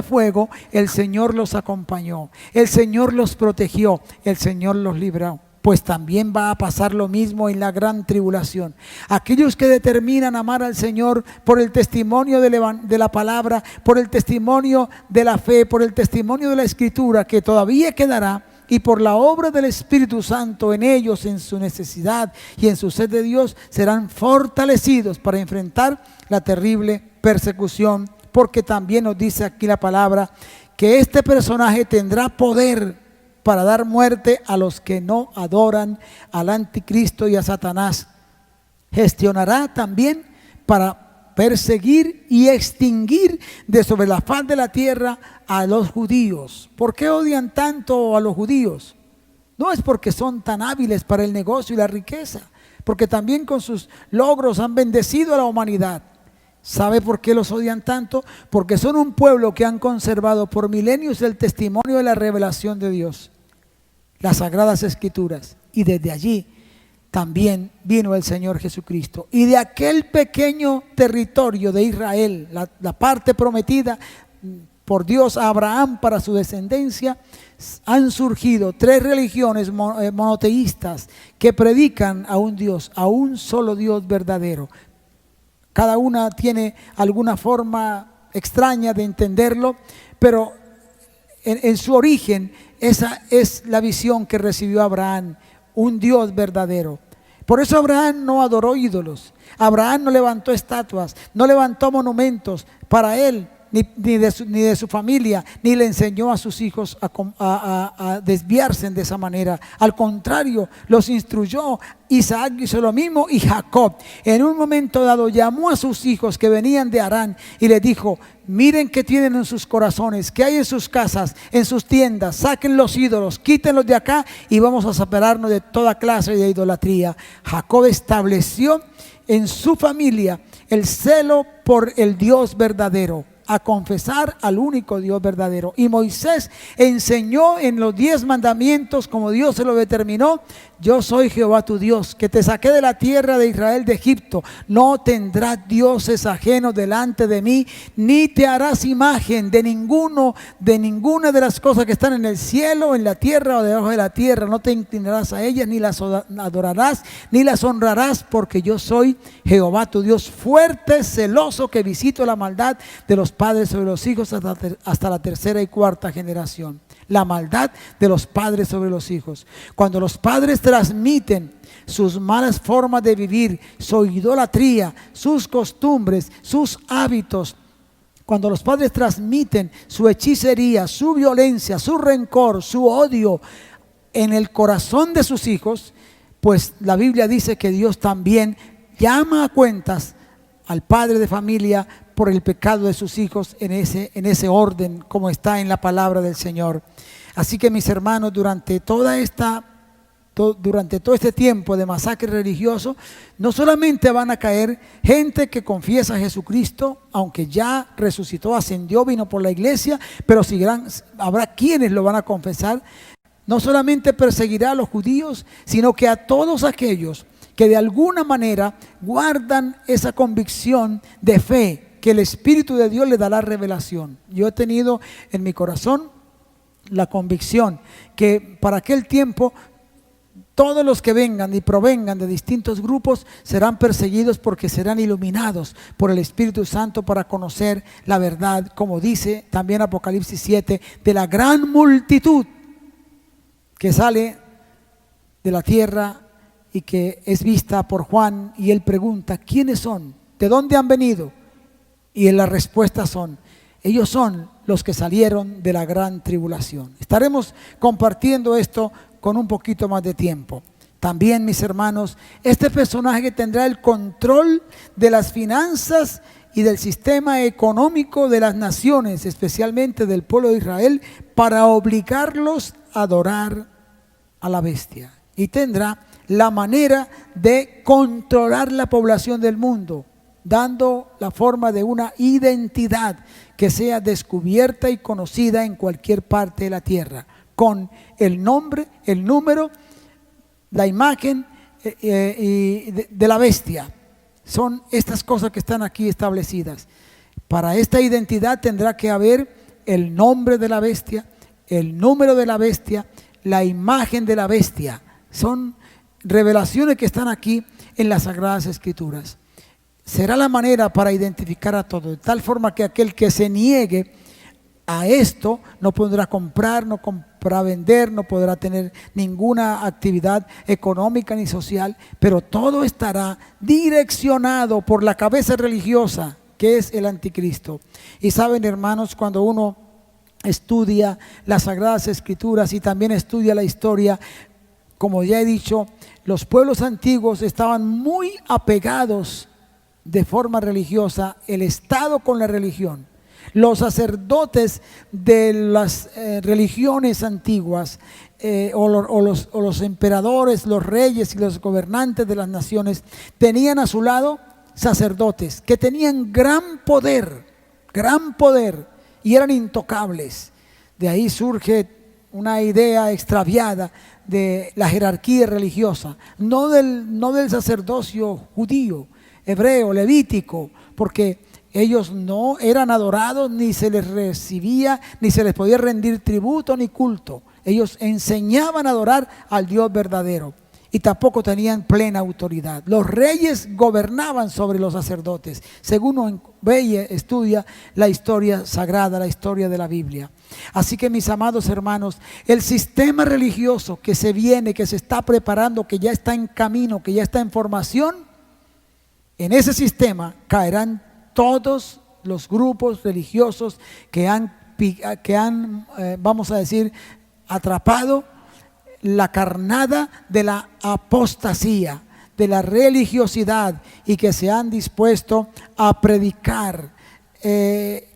fuego, el Señor los acompañó, el Señor los protegió, el Señor los libró. Pues también va a pasar lo mismo en la gran tribulación. Aquellos que determinan amar al Señor por el testimonio de la palabra, por el testimonio de la fe, por el testimonio de la Escritura que todavía quedará, y por la obra del Espíritu Santo en ellos, en su necesidad y en su sed de Dios, serán fortalecidos para enfrentar la terrible persecución, porque también nos dice aquí la palabra que este personaje tendrá poder para dar muerte a los que no adoran al anticristo y a Satanás. Gestionará también para perseguir y extinguir de sobre la faz de la tierra a los judíos. ¿Por qué odian tanto a los judíos? No es porque son tan hábiles para el negocio y la riqueza, porque también con sus logros han bendecido a la humanidad. ¿Sabe por qué los odian tanto? Porque son un pueblo que han conservado por milenios el testimonio de la revelación de Dios, las Sagradas Escrituras, y desde allí también vino el Señor Jesucristo. Y de aquel pequeño territorio de Israel, la parte prometida por Dios a Abraham para su descendencia, han surgido 3 religiones monoteístas que predican a un Dios, a un solo Dios verdadero. Cada una tiene alguna forma extraña de entenderlo, pero en su origen esa es la visión que recibió Abraham, un Dios verdadero. Por eso Abraham no adoró ídolos, Abraham no levantó estatuas, no levantó monumentos para él, ni de su familia, ni le enseñó a sus hijos a desviarse de esa manera. Al contrario, los instruyó. Isaac hizo lo mismo y Jacob. En un momento dado llamó a sus hijos que venían de Harán y les dijo: miren qué tienen en sus corazones, qué hay en sus casas, en sus tiendas, saquen los ídolos, quítenlos de acá y vamos a separarnos de toda clase de idolatría. Jacob estableció en su familia el celo por el Dios verdadero, a confesar al único Dios verdadero. Y Moisés enseñó en los 10 mandamientos, como Dios se lo determinó: yo soy Jehová tu Dios, que te saqué de la tierra de Israel de Egipto. No tendrás dioses ajenos delante de mí, ni te harás imagen de ninguna de las cosas que están en el cielo, en la tierra o debajo de la tierra. No te inclinarás a ellas, ni las adorarás, ni las honrarás, porque yo soy Jehová tu Dios, fuerte, celoso, que visito la maldad de los padres sobre los hijos hasta la 3ª y 4ª generación. La maldad de los padres sobre los hijos. Cuando los padres transmiten sus malas formas de vivir, su idolatría, sus costumbres, sus hábitos, cuando los padres transmiten su hechicería, su violencia, su rencor, su odio en el corazón de sus hijos, pues la Biblia dice que Dios también llama a cuentas al padre de familia por el pecado de sus hijos en ese orden, como está en la palabra del Señor. Así que, mis hermanos, durante toda esta durante todo este tiempo de masacre religioso, no solamente van a caer gente que confiesa a Jesucristo, aunque ya resucitó, ascendió, vino por la iglesia, pero habrá quienes lo van a confesar. No solamente perseguirá a los judíos, sino que a todos aquellos que de alguna manera guardan esa convicción de fe, que el Espíritu de Dios le dará revelación. Yo he tenido en mi corazón la convicción que para aquel tiempo todos los que vengan y provengan de distintos grupos serán perseguidos porque serán iluminados por el Espíritu Santo para conocer la verdad, como dice también Apocalipsis 7, de la gran multitud que sale de la tierra y que es vista por Juan, y él pregunta: ¿quiénes son? ¿De dónde han venido? Y las respuestas son: ellos son los que salieron de la gran tribulación. Estaremos compartiendo esto con un poquito más de tiempo. También, mis hermanos, este personaje tendrá el control de las finanzas y del sistema económico de las naciones, especialmente del pueblo de Israel, para obligarlos a adorar a la bestia. Y tendrá la manera de controlar la población del mundo, dando la forma de una identidad que sea descubierta y conocida en cualquier parte de la tierra, con el nombre, el número, la imagen de la bestia. Son estas cosas que están aquí establecidas. Para esta identidad tendrá que haber el nombre de la bestia, el número de la bestia, la imagen de la bestia. Son revelaciones que están aquí en las Sagradas Escrituras. Será la manera para identificar a todos, de tal forma que aquel que se niegue a esto no podrá comprar, no podrá vender, no podrá tener ninguna actividad económica ni social, pero todo estará direccionado por la cabeza religiosa, que es el anticristo. Y saben, hermanos, cuando uno estudia las Sagradas Escrituras y también estudia la historia, como ya he dicho, los pueblos antiguos estaban muy apegados de forma religiosa, el Estado con la religión. Los sacerdotes de las religiones antiguas o los emperadores, los reyes y los gobernantes de las naciones tenían a su lado sacerdotes que tenían gran poder y eran intocables. De ahí surge una idea extraviada de la jerarquía religiosa, no del sacerdocio judío, hebreo, levítico, porque ellos no eran adorados, ni se les recibía, ni se les podía rendir tributo ni culto. Ellos enseñaban a adorar al Dios verdadero y tampoco tenían plena autoridad. Los reyes gobernaban sobre los sacerdotes, según uno ve y estudia la historia sagrada, la historia de la Biblia. Así que, mis amados hermanos, el sistema religioso que se viene, que se está preparando, que ya está en camino, que ya está en formación, en ese sistema caerán todos los grupos religiosos que han vamos a decir, atrapado la carnada de la apostasía, de la religiosidad, y que se han dispuesto a predicar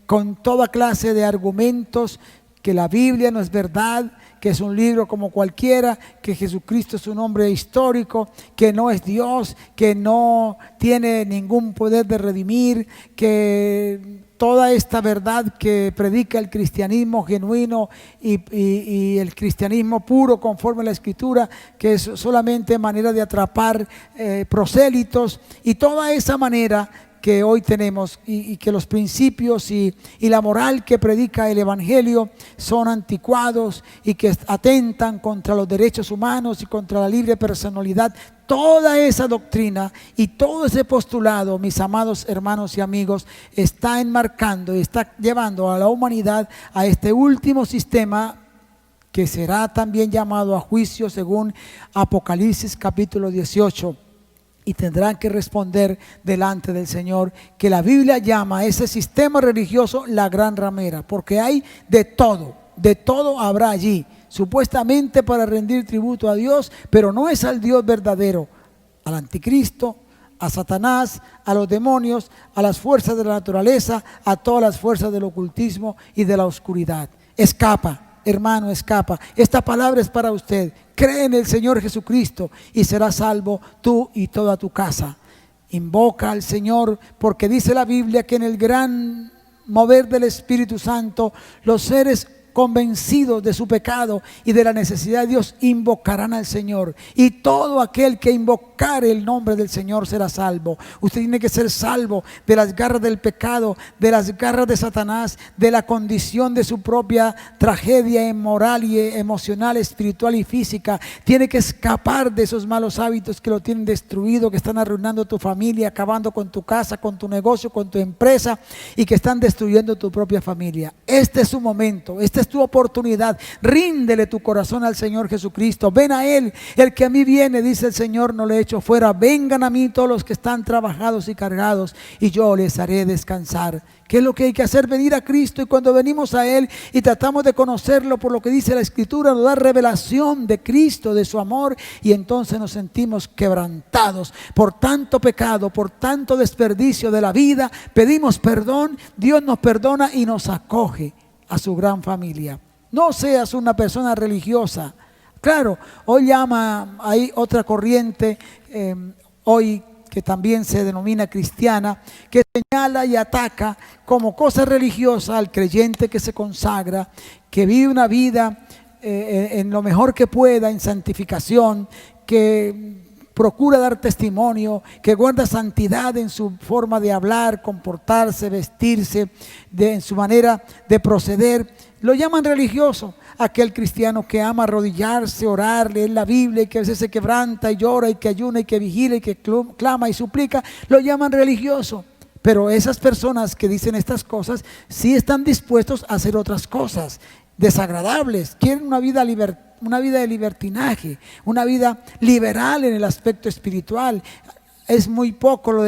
con toda clase de argumentos que la Biblia no es verdad, que es un libro como cualquiera, que Jesucristo es un hombre histórico, que no es Dios, que no tiene ningún poder de redimir, que toda esta verdad que predica el cristianismo genuino y el cristianismo puro conforme a la Escritura, que es solamente manera de atrapar prosélitos, y toda esa manera que hoy tenemos, y que los principios y la moral que predica el Evangelio son anticuados y que atentan contra los derechos humanos y contra la libre personalidad. Toda esa doctrina y todo ese postulado, mis amados hermanos y amigos, está enmarcando y está llevando a la humanidad a este último sistema, que será también llamado a juicio según Apocalipsis capítulo 18. Y tendrán que responder delante del Señor, que la Biblia llama a ese sistema religioso la gran ramera, porque hay de todo habrá allí, supuestamente para rendir tributo a Dios, pero no es al Dios verdadero, al anticristo, a Satanás, a los demonios, a las fuerzas de la naturaleza, a todas las fuerzas del ocultismo y de la oscuridad. Escapa. hermano, escapa. Esta palabra es para usted. Cree en el Señor Jesucristo y serás salvo tú y toda tu casa. Invoca al Señor, porque dice la Biblia que en el gran mover del Espíritu Santo, los seres convencidos de su pecado y de la necesidad de Dios invocarán al Señor, y todo aquel que invocare el nombre del Señor será salvo. Usted tiene que ser salvo de las garras del pecado, de las garras de Satanás, de la condición de su propia tragedia moral y emocional, espiritual y física. Tiene que escapar de esos malos hábitos que lo tienen destruido, que están arruinando tu familia, acabando con tu casa, con tu negocio, con tu empresa, y que están destruyendo tu propia familia. Este es su momento, esta es tu oportunidad. Ríndele tu corazón al Señor Jesucristo. Ven a Él. El que a mí viene, dice el Señor, no le echo fuera. Vengan a mí todos los que están trabajados y cargados, y yo les haré descansar. ¿Qué es lo que hay que hacer? Venir a Cristo. Y cuando venimos a Él y tratamos de conocerlo por lo que dice la Escritura, nos da revelación de Cristo, de su amor, y entonces nos sentimos quebrantados por tanto pecado, por tanto desperdicio de la vida. Pedimos perdón, Dios nos perdona y nos acoge a su gran familia. No seas una persona religiosa. Claro, hoy hay otra corriente, hoy que también se denomina cristiana, que señala y ataca como cosa religiosa al creyente que se consagra, que vive una vida en lo mejor que pueda, en santificación, que procura dar testimonio, que guarda santidad en su forma de hablar, comportarse, vestirse, en su manera de proceder. Lo llaman religioso. Aquel cristiano que ama arrodillarse, orar, leer la Biblia, y que a veces se quebranta y llora y que ayuna y que vigila y que clama y suplica, lo llaman religioso. Pero esas personas que dicen estas cosas sí están dispuestos a hacer otras cosas desagradables. Quieren una vida de libertinaje, una vida liberal en el aspecto espiritual. Es muy poco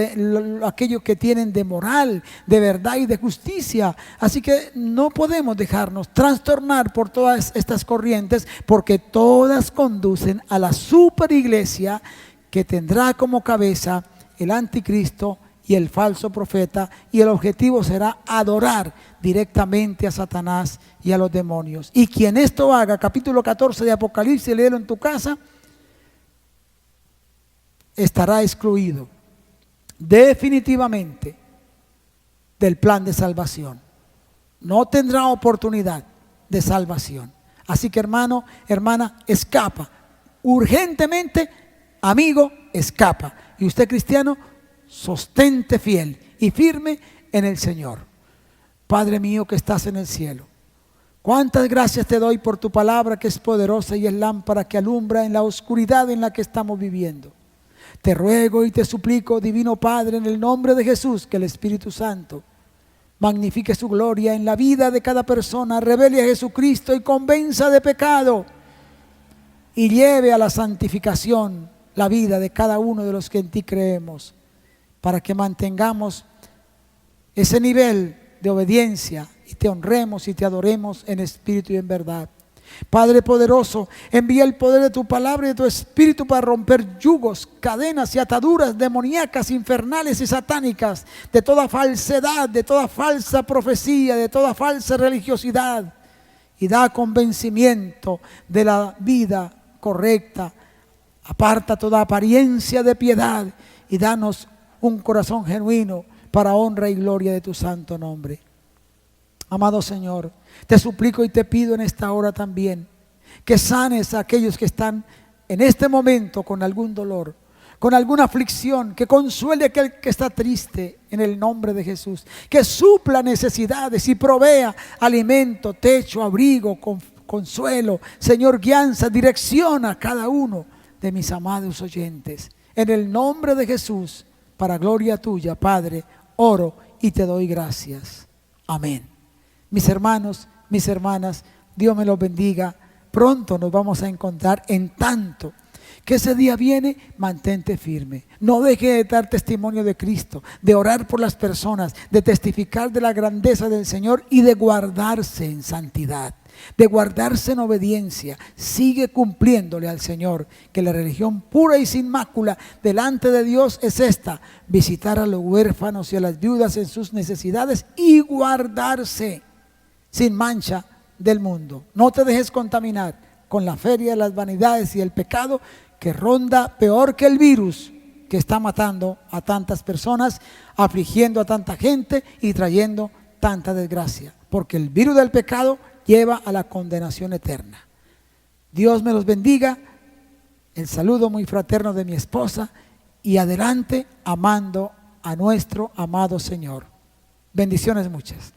aquello que tienen de moral, de verdad y de justicia. Así que no podemos dejarnos trastornar por todas estas corrientes, porque todas conducen a la superiglesia que tendrá como cabeza el anticristo y el falso profeta, y el objetivo será adorar directamente a Satanás y a los demonios. Y quien esto haga, capítulo 14 de Apocalipsis, léelo en tu casa, estará excluido definitivamente del plan de salvación. No tendrá oportunidad de salvación. Así que, hermano, hermana, escapa urgentemente. Amigo, escapa. Y usted, cristiano, sostente fiel y firme en el Señor. Padre mío que estás en el cielo, cuántas gracias te doy por tu palabra, que es poderosa y es lámpara que alumbra en la oscuridad en la que estamos viviendo. Te ruego y te suplico, divino Padre, en el nombre de Jesús, que el Espíritu Santo magnifique su gloria en la vida de cada persona, revele a Jesucristo y convenza de pecado, y lleve a la santificación la vida de cada uno de los que en ti creemos, para que mantengamos ese nivel de obediencia y te honremos y te adoremos en espíritu y en verdad. Padre poderoso, envía el poder de tu palabra y de tu espíritu para romper yugos, cadenas y ataduras demoníacas, infernales y satánicas, de toda falsedad, de toda falsa profecía, de toda falsa religiosidad, y da convencimiento de la vida correcta. Aparta toda apariencia de piedad y danos un corazón genuino para honra y gloria de tu santo nombre. Amado Señor, te suplico y te pido en esta hora también que sanes a aquellos que están en este momento con algún dolor, con alguna aflicción, que consuele a aquel que está triste en el nombre de Jesús, que supla necesidades y provea alimento, techo, abrigo, consuelo. Señor, guianza, dirección a cada uno de mis amados oyentes. En el nombre de Jesús, para gloria tuya, Padre, oro y te doy gracias. Amén. Mis hermanos, mis hermanas, Dios me los bendiga. Pronto nos vamos a encontrar. En tanto que ese día viene, mantente firme. No deje de dar testimonio de Cristo, de orar por las personas, de testificar de la grandeza del Señor y de guardarse en santidad, de guardarse en obediencia. Sigue cumpliéndole al Señor, que la religión pura y sin mácula delante de Dios es esta: visitar a los huérfanos y a las viudas en sus necesidades y guardarse sin mancha del mundo. No te dejes contaminar con la feria de las vanidades y el pecado que ronda peor que el virus que está matando a tantas personas, afligiendo a tanta gente y trayendo tanta desgracia. Porque el virus del pecado lleva a la condenación eterna. Dios me los bendiga. El saludo muy fraterno de mi esposa y adelante amando a nuestro amado Señor. Bendiciones muchas.